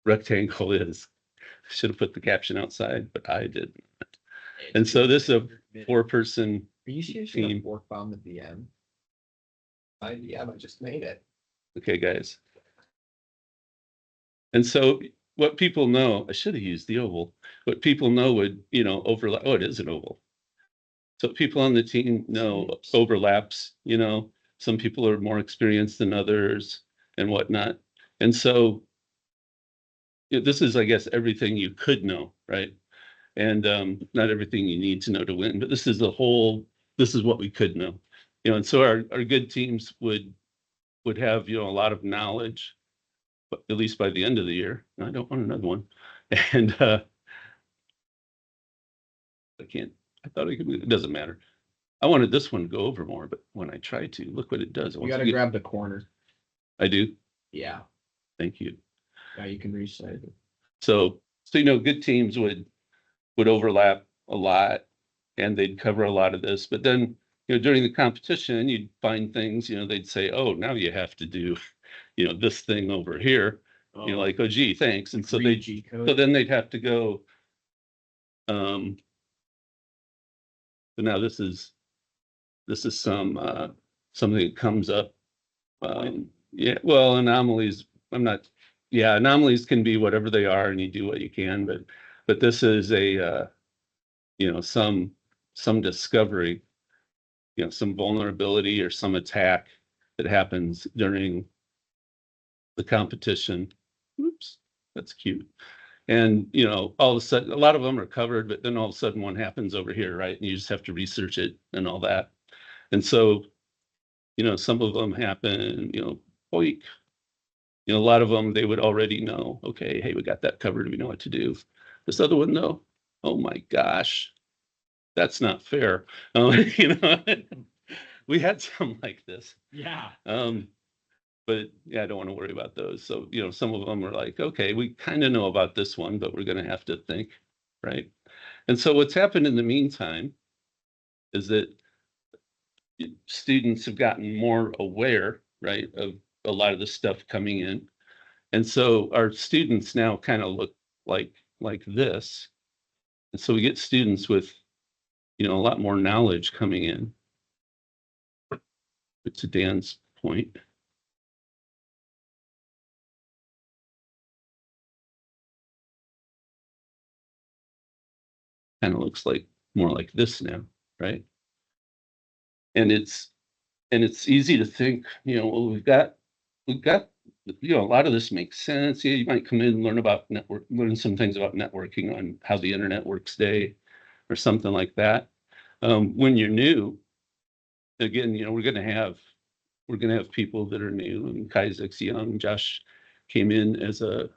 rectangle is. I should have put the caption outside, but I didn't. And so this is a 4-person Are you serious? team. Fork bomb at the end. I just made it. Okay, guys. And so what people know, I should have used the oval. What people know would, overlap. Oh, it is an oval. So people on the team know overlaps, some people are more experienced than others and whatnot. And so this is, I guess, everything you could know, right? And not everything you need to know to win, but this is what we could know. And so our good teams would have, a lot of knowledge, but at least by the end of the year. I don't want another one. And I thought I could, it doesn't matter. I wanted this one to go over more, but when I try to, look what it does. You gotta grab the corner. I do. Yeah. Thank you. Yeah, you can resize it. So good teams would overlap a lot, and they'd cover a lot of this. But then, during the competition, you'd find things. They'd say, "Oh, now you have to do, this thing over here." Like, "Oh, gee, thanks." And so then they'd have to go. But now this is something that comes up. Yeah, well, anomalies. Anomalies can be whatever they are, and you do what you can. But this is a some discovery, some vulnerability or some attack that happens during the competition. Oops, that's cute. And all of a sudden, a lot of them are covered, but then all of a sudden one happens over here, right? And you just have to research it and all that. And so, some of them happen, boink. A lot of them, they would already know, okay, hey, we got that covered. We know what to do. This other one, though, oh my gosh, that's not fair. We had some like this. Yeah. But yeah, I don't want to worry about those. So, some of them are like, okay, we kind of know about this one, but we're going to have to think, right? And so what's happened in the meantime is that students have gotten more aware, right, of a lot of the stuff coming in. And so our students now kind of look like this. And so we get students with, a lot more knowledge coming in. But to Dan's point. Kind of looks like more like this now, right? And it's easy to think, well, we've got, a lot of this makes sense. Yeah, you might come in and learn some things about networking on how the internet works today, or something like that. When you're new, again, we're gonna have people that are new, and Isaac's young. Josh came in as a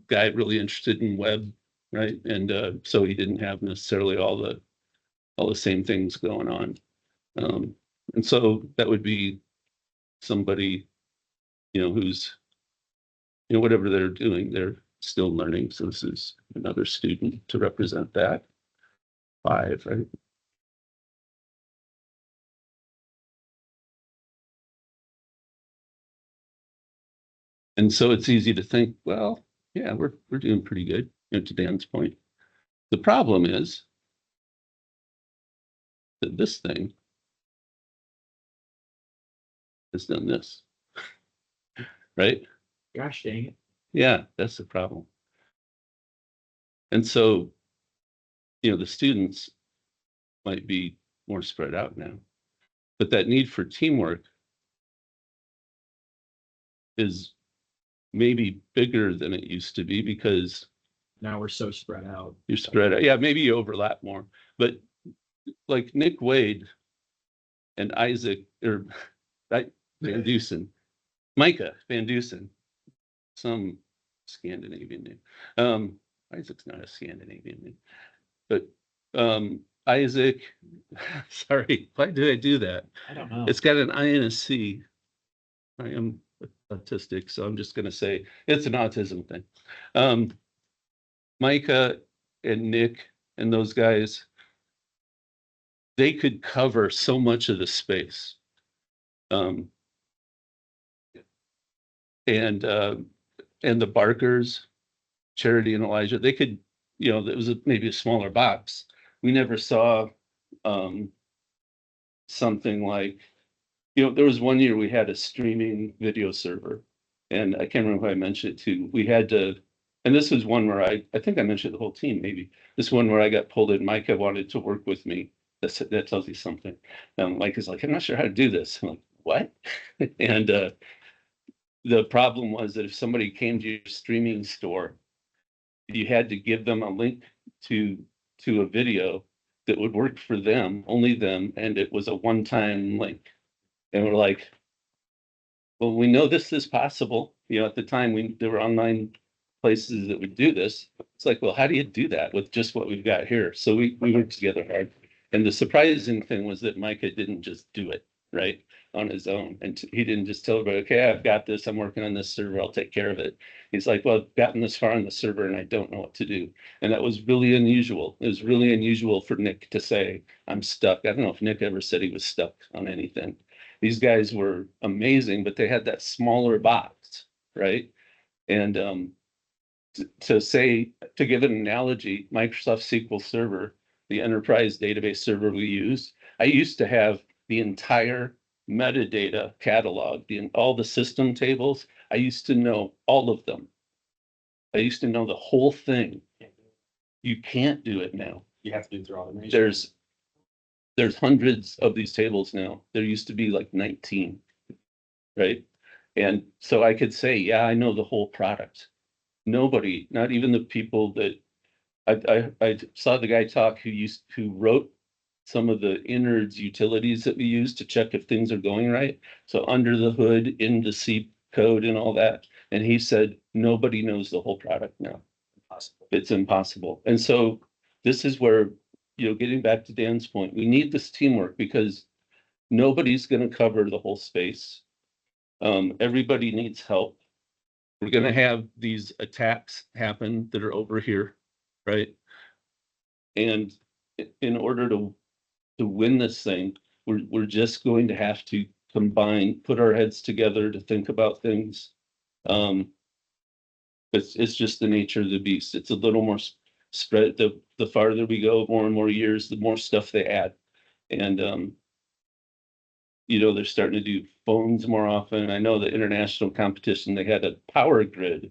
guy really interested in web, right? And so he didn't have necessarily all the same things going on. And so that would be somebody, who's, whatever they're doing, they're still learning. So this is another student to represent that. 5, right? And so it's easy to think, well, yeah, we're doing pretty good, to Dan's point. The problem is that this thing has done this, right? Gosh dang it. Yeah, that's the problem. And so, the students might be more spread out now, but that need for teamwork is maybe bigger than it used to be because Now we're so spread out. you're spread out. Yeah, maybe you overlap more, but like Nick Wade and Isaac or Van Dusen, Micah Van Dusen, some Scandinavian name. Isaac's not a Scandinavian name, but Isaac, sorry, why did I do that? I don't know. It's got an I and a C. I am autistic, so I'm just going to say it's an autism thing. Micah and Nick and those guys, they could cover so much of the space. And the Barkers, Charity and Elijah, they could, it was maybe a smaller box. We never saw something like, there was one year we had a streaming video server, and I can't remember who I mentioned it to. We had to, and this was one where I think I mentioned the whole team, maybe. This one where I got pulled in. Micah wanted to work with me. That tells you something. Mike is like, I'm not sure how to do this. I'm like, what? And the problem was that if somebody came to your streaming store, you had to give them a link to a video that would work for them, only them, and it was a one-time link. And we're like, well, we know this is possible. At the time there were online places that would do this. It's like, well, how do you do that with just what we've got here? So we worked together hard. And the surprising thing was that Micah didn't just do it, right, on his own. And he didn't just tell everybody, okay, I've got this. I'm working on this server. I'll take care of it. He's like, well, I've gotten this far on the server and I don't know what to do. And that was really unusual. It was really unusual for Nick to say, I'm stuck. I don't know if Nick ever said he was stuck on anything. These guys were amazing, but they had that smaller box, right? And to give an analogy, Microsoft SQL Server, the enterprise database server we use, I used to have the entire metadata catalog, all the system tables. I used to know all of them. I used to know the whole thing. You can't do it now. You have to do through automation. There's hundreds of these tables now. There used to be like 19, right? And so I could say, yeah, I know the whole product. Nobody, not even the people that I saw the guy talk who wrote some of the innards utilities that we use to check if things are going right. So under the hood, into C code and all that. And he said, nobody knows the whole product now. Impossible. It's impossible. And so this is where, getting back to Dan's point, we need this teamwork because nobody's going to cover the whole space. Everybody needs help. We're going to have these attacks happen that are over here, right? And in order to win this thing, we're just going to have to put our heads together to think about things. It's just the nature of the beast. It's a little more spread. The farther we go, more and more years, the more stuff they add. And they're starting to do phones more often. I know the international competition, they had a power grid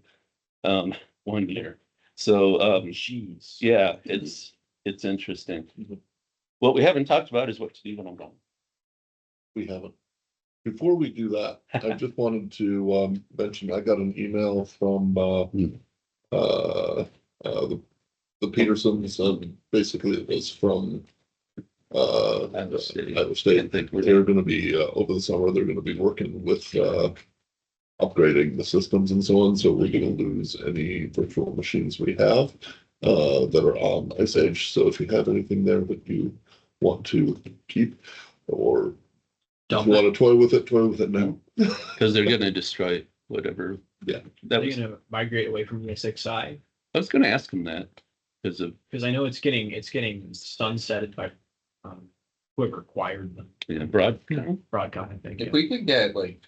one year. So yeah, it's interesting. What we haven't talked about is what to do when I'm gone. We haven't. Before we do that, I just wanted to mention, I got an email from the Petersons, basically it was from Iowa State. They're gonna be over the summer, they're gonna be working with upgrading the systems and so on, so we're gonna lose any virtual machines we have that are on Ice Age. So if you have anything there that you want to keep, or if you want to toy with it now. Because they're going to destroy whatever. Yeah. They're going to migrate away from ESXi. I was going to ask them that because I know it's getting sunsetted by whoever acquired them. Yeah, Broadcom, I think. If we could get like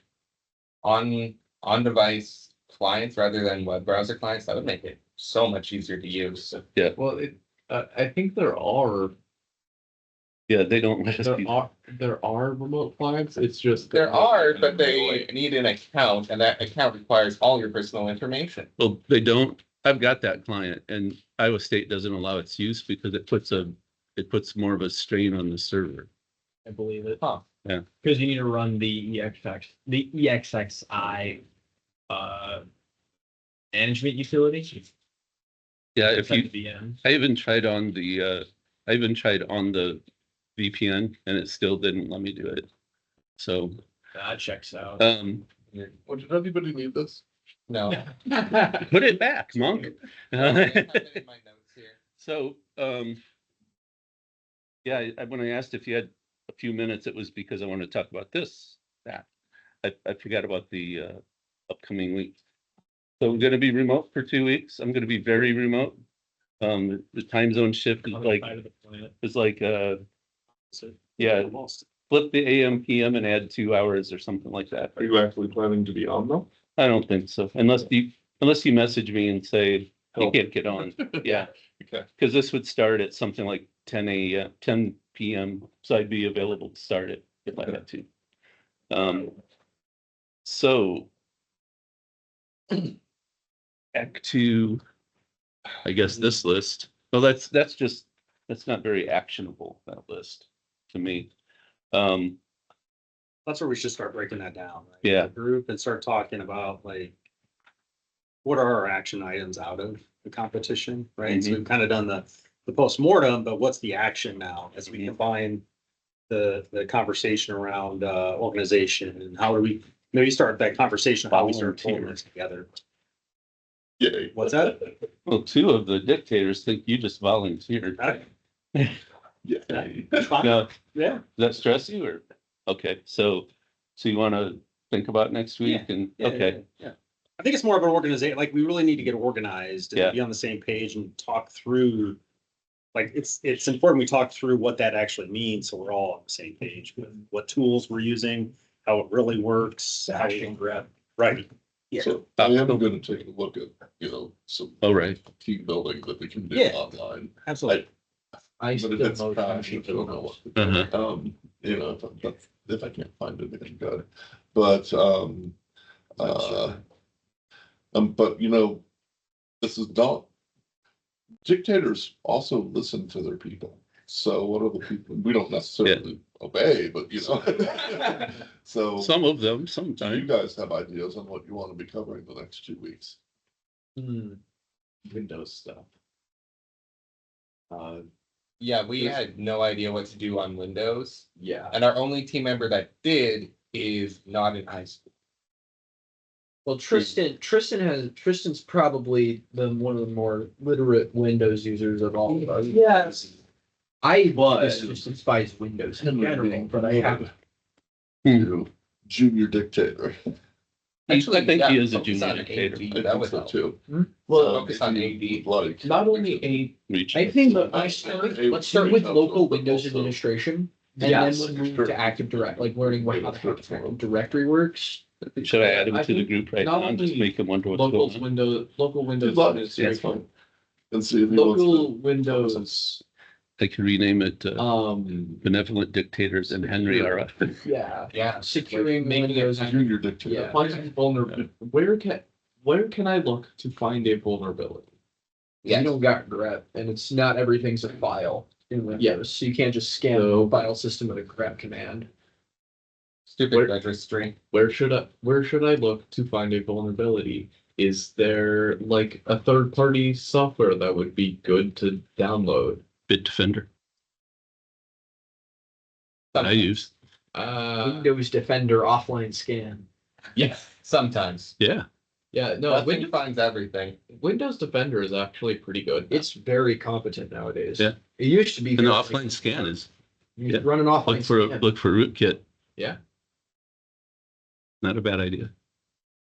on device clients rather than web browser clients, that would make it so much easier to use. Yeah. Well, I think there are Yeah, they don't let us be. there are remote flags. It's just There are, but they need an account, and that account requires all your personal information. Well, they don't. I've got that client, and Iowa State doesn't allow its use because it puts more of a strain on the server. I believe it. Huh. Yeah. Because you need to run the EXXI management utility. Yeah, if you, VM. I even tried on the VPN and it still didn't let me do it. So, That checks out. Well, did anybody need this? No. put it back, monk. I have it in my notes here. So, yeah, when I asked if you had a few minutes, it was because I want to talk about that. I forgot about the upcoming week. So I'm going to be remote for 2 weeks. I'm going to be very remote. The time zone shift is like, yeah, flip the AM PM and add 2 hours or something like that. Are you actually planning to be on though? I don't think so, unless you message me and say you can't get on. Yeah. Okay. Because this would start at something like 10 PM, so I'd be available to start it if I had to. So back to, I guess, this list. Well, that's not very actionable, that list, to me. That's where we should start breaking that down. Right? Yeah. The group and start talking about like, what are our action items out of the competition, right? So we've kind of done the postmortem, but what's the action now as we combine the conversation around organization and how do we maybe start that conversation of how we start pulling this together. Yay. What's that? Well, 2 of the dictators think you just volunteered. Yeah. No, Yeah. does that stress you or? Okay, so you want to think about next week and, okay. Yeah. I think it's more of an organization, like we really need to get organized Yeah. and be on the same page and talk through. Like it's important we talk through what that actually means, so we're all on the same page with what tools we're using, how it really works. Right. Yeah. So I am going to take a look at, some All right. team building that we can do Yeah. online. Absolutely. I But still if it's know trash, I don't know what to do. Uh-huh. If I can't find anything good, but, this is not, dictators also listen to their people. So what are the people, we don't necessarily obey, but so. Some of them, Do you sometimes. guys have ideas on what you want to be covering the next 2 weeks? Windows stuff. Yeah, we had no idea what to do on Windows, Yeah. and our only team member that did is not in high school. Well, Tristan's probably one of the more literate Windows users of all of us. Yes. I But- just despise Windows in general, but I have. Junior dictator. I think he is a focus junior on dictator. AD, I that think would so help. too. Well, Focus on AD. Like. not only Reach. I think that let's start with local Windows Also- administration, and Yes, then we'll move to Active Direct, like learning how the Active Directory works. Should I add him I to the think group right not now and just only make him wonder what's going on? Local Windows Good luck. administration. And see if he wants Local to. Windows, I can rename it Benevolent Dictators and Henry Ara. Yeah, Yeah. securing making it Windows. Junior dictator. Yeah. finding vulnerability. Where can I look to find a vulnerability? You Yes. don't got grep, and it's not everything's a file in Windows, Yeah. so you can't just scan So- the file system with a grep command. Stupid Where- registry. Where should I look to find a vulnerability? Is there like a third-party software that would be good to download? Bitdefender. That I use. Windows Defender offline scan. Yeah, Sometimes. Yeah. yeah, no, Nothing finds everything. Windows Defender is actually pretty good. It's very competent nowadays. Yeah. It used to be. And the very- offline scan is, You yeah. run an offline scan. look for rootkit. Yeah. Not a bad idea.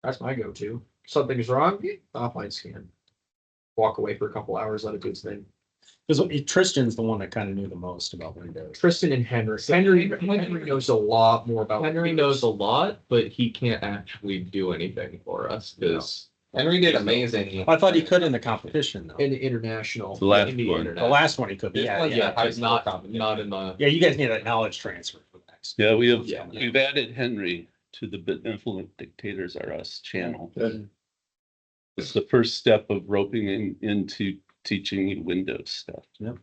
That's my go-to. Something's wrong, offline scan. Walk away for a couple hours, let it do its thing. Because Tristan's the one that kind of knew the most about Windows. Tristan and Henry. So- Henry knows a lot more about. Henry Windows. knows a lot, but he can't actually do anything for us because Henry did amazing. I thought he could in the competition though. In the international. The last In the one. internet. The last one he could, This yeah, one's yeah. not in the. Yeah, you guys need that knowledge transfer for next. Yeah, Yeah. we've added Henry to the Benevolent Dictators Are Us channel. Okay. It's the first step of roping into teaching you Windows stuff. Yep.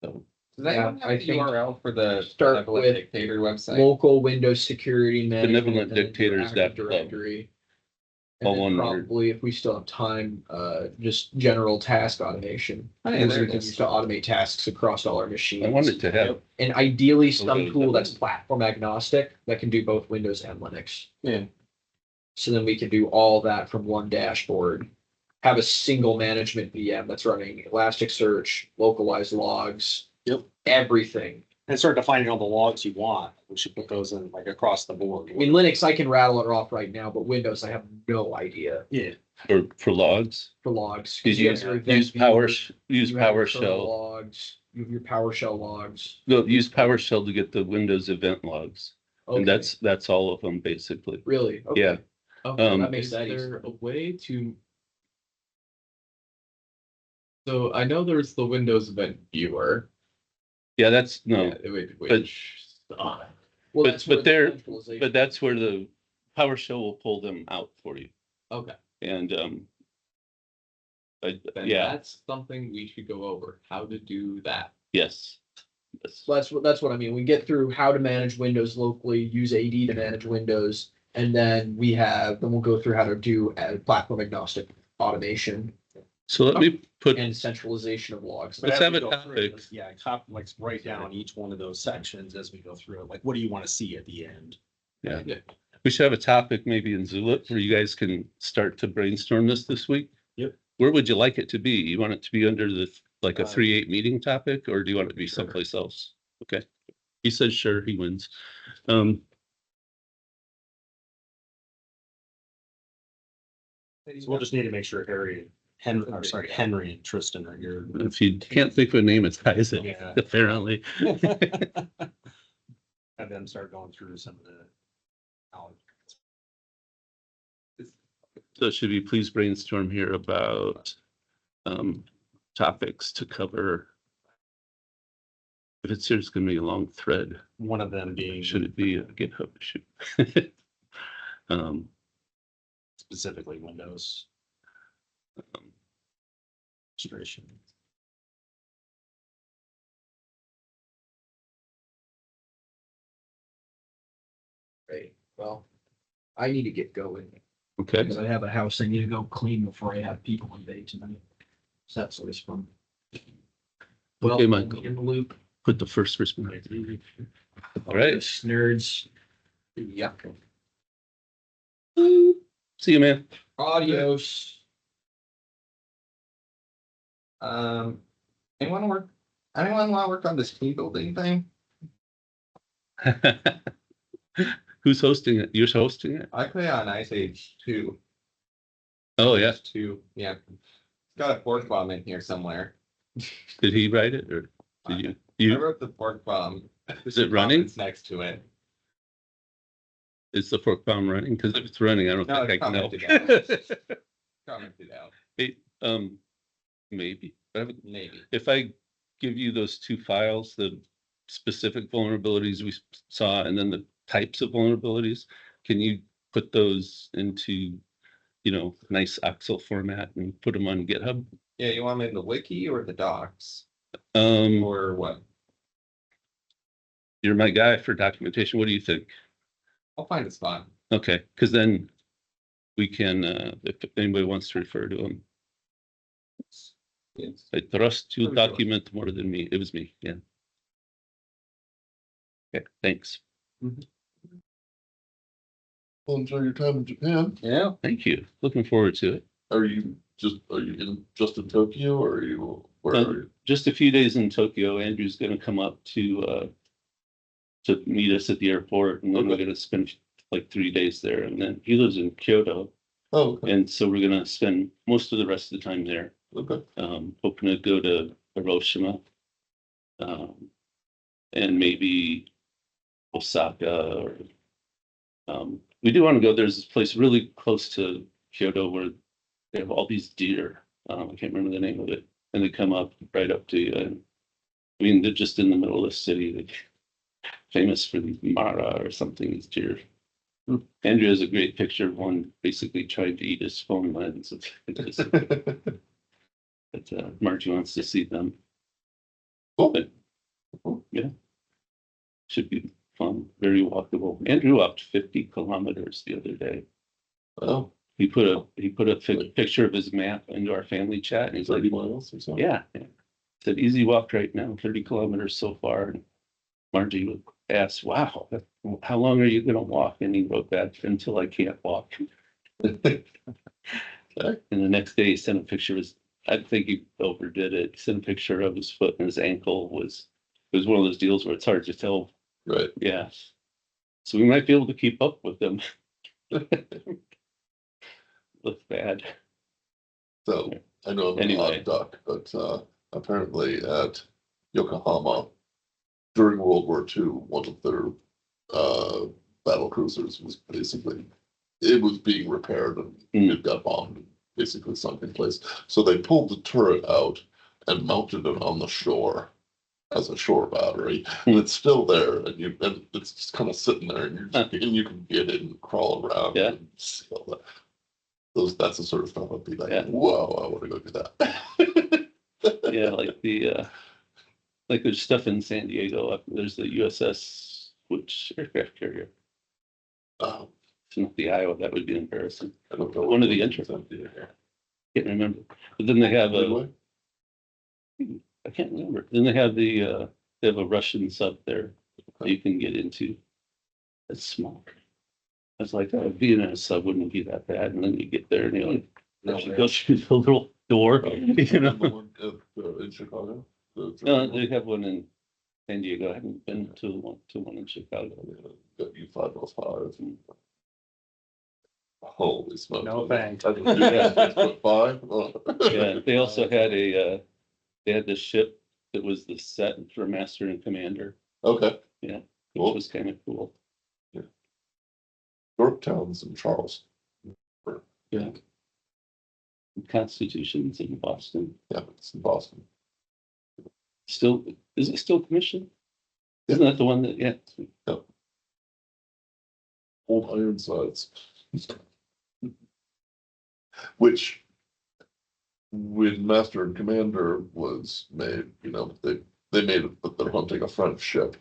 So, Does anyone Yeah, have I a think URL for the start Benevolent with Dictator website? Local Windows security management. Benevolent and then Dictators Active Club. Directory. All And then one word. probably, if we still have time, just general task automation. Oh, yeah, Because there we it can is. use to automate tasks across all our machines. I wanted to have, And ideally Okay, some tool that's that- platform agnostic that can do both Windows and Linux. Yeah. So then we can do all that from one dashboard. Have a single management VM that's running Elasticsearch, localized logs. Yep. Everything. And start defining all the logs you want. We should put those in like across the board. I mean, Linux, I can rattle it off right now, but Windows, I have no idea Yeah. for logs, for logs. 'Cause Did you you have your event use viewer, use you have your kernel PowerShell. logs, you have your PowerShell logs. No, use PowerShell to get the Windows event logs. And Okay. that's all of them basically. Really? Okay. Yeah. Okay, that makes Is that there easy. a way to? So I know there's the Windows Event Viewer. Yeah, that's no, Yeah, which Well, but- that's where but the there- centralization- but that's where the PowerShell will pull them out for you. okay. And Then yeah, that's something we should go over. How to do that. yes. Yes. So that's what I mean. We get through how to manage Windows locally, use AD to manage Windows, and then we'll go through how to do platform agnostic automation So let me put, and centralization of logs. Let's as have we a go through it, topic. let's- Yeah, like write down each one of those sections as we go through it. Like, what do you want to see at the end? we should have a topic maybe in Zulip where you guys can start to brainstorm this week. Yep. Where would you like it to be? You want it to be under like a Uh, 3-8 meeting topic, or do you want it to be someplace else? Okay. He says, sure, he wins. So we'll just need to make sure Henry and Tristan are here. If you can't think of a name, it's Isaac, Yeah. apparently. Have them start going through some of the knowledge. So should we please brainstorm here about topics to cover? If it's here, it's gonna be a long thread. One of them being Should it be a GitHub issue? specifically Windows administration. Right. Well, I need to get going Okay, because I have a house I need to go clean before I have people invade tonight. So that's always fun. Well, Okay, Michael. in the loop. put the first responder. All right, Nerds. Yeah. see you, man. Adios. Anyone want to work on this team building thing? Who's hosting it? You're hosting it? I play on Ice Age 2. Oh, yeah. 2, yeah. It's got a fork bomb in here somewhere. Did he write it or did you? I You, wrote the fork bomb. is it running? It's next to it. Is the fork bomb running? Because if it's running, I don't No, think I can it's help. Commented out, Hey, maybe. maybe. If I give you those two files, the specific vulnerabilities we saw and then the types of vulnerabilities, can you put those into, nice Excel format and put them on GitHub? Yeah, you want them in the wiki or the docs You're or what? my guy for documentation. What do you think? I'll find a spot. Okay, because then we can, if anybody wants to refer to them. Yes. I trust you Sure, sure. document more than me. It was me, yeah. Okay, thanks. Well, enjoy your time in Japan. Yeah. Thank you. Looking forward to it. Are you just in Tokyo, or where are you? Just a few days in Tokyo. Andrew's gonna come up to meet us at the airport, and then we're Okay. gonna spend like 3 days there. And then he lives in Kyoto, Oh, okay. and so we're gonna spend most of the rest of the time there. Okay. Hoping to go to Hiroshima, and maybe Osaka, or we do want to go. There's this place really close to Kyoto where they have all these deer. I can't remember the name of it, and they come up right up to you. And, I mean, they're just in the middle of the city. They're famous for these Mara or something. These deer. Andrew has a great picture of one basically trying to eat his phone lens. But Margie wants to see them. Cool. But, yeah, should be fun. Very walkable. Andrew walked 50 kilometers the other day. Oh, He put a picture of his map into our family chat, and he's like, 30 miles or something? "Yeah, yeah." Said easy walk right now, 30 kilometers so far. And Margie asked, "Wow, how long are you going to walk?" And he wrote back, "Until I can't walk." Okay. And the next day, he sent a picture of his. I think he overdid it. He sent a picture of his foot, and his ankle was. It was one of those deals where it's hard to tell. Right. Yeah, so we might be able to keep up with them. Looks bad. So I know I'm an Anyway. odd duck, but apparently at Yokohama during World War II, one of their battle cruisers was basically it was being repaired and it got bombed and basically sunk in place. So they pulled the turret out and mounted it on the shore as a shore battery. And it's still there, and it's just kind of sitting there, and you can get in and crawl around Yeah. and see all that. That's the sort of stuff I'd be like, Yeah. whoa, I want to go do that. Yeah, like there's stuff in San Diego. There's the USS, which aircraft carrier? Oh, It's not the Iowa. That would be embarrassing. I don't know. One of the entries. Can't remember. But then they have Midway? I can't remember. Then they have they have a Russian sub there that you can get into. It's small. It's like being in a sub wouldn't be that bad, and then you get there and you actually go through the little door. You know, The one in Chicago? they have one in San Diego. I haven't been to one in Chicago. Got U-505. And holy smokes. No thanks. I would do that 6'5". Oh. Yeah, they also had they had this ship that was the set for Master and Commander, Okay. which Cool. was kind of cool. Yorktown's in Charles. Yeah. Constitution's in Boston. Yeah, it's in Boston. Still, is it still commissioned? Yeah. Isn't that the one that, yeah, Old Ironsides. Which, when Master and Commander was made, they made it that they're hunting a French ship.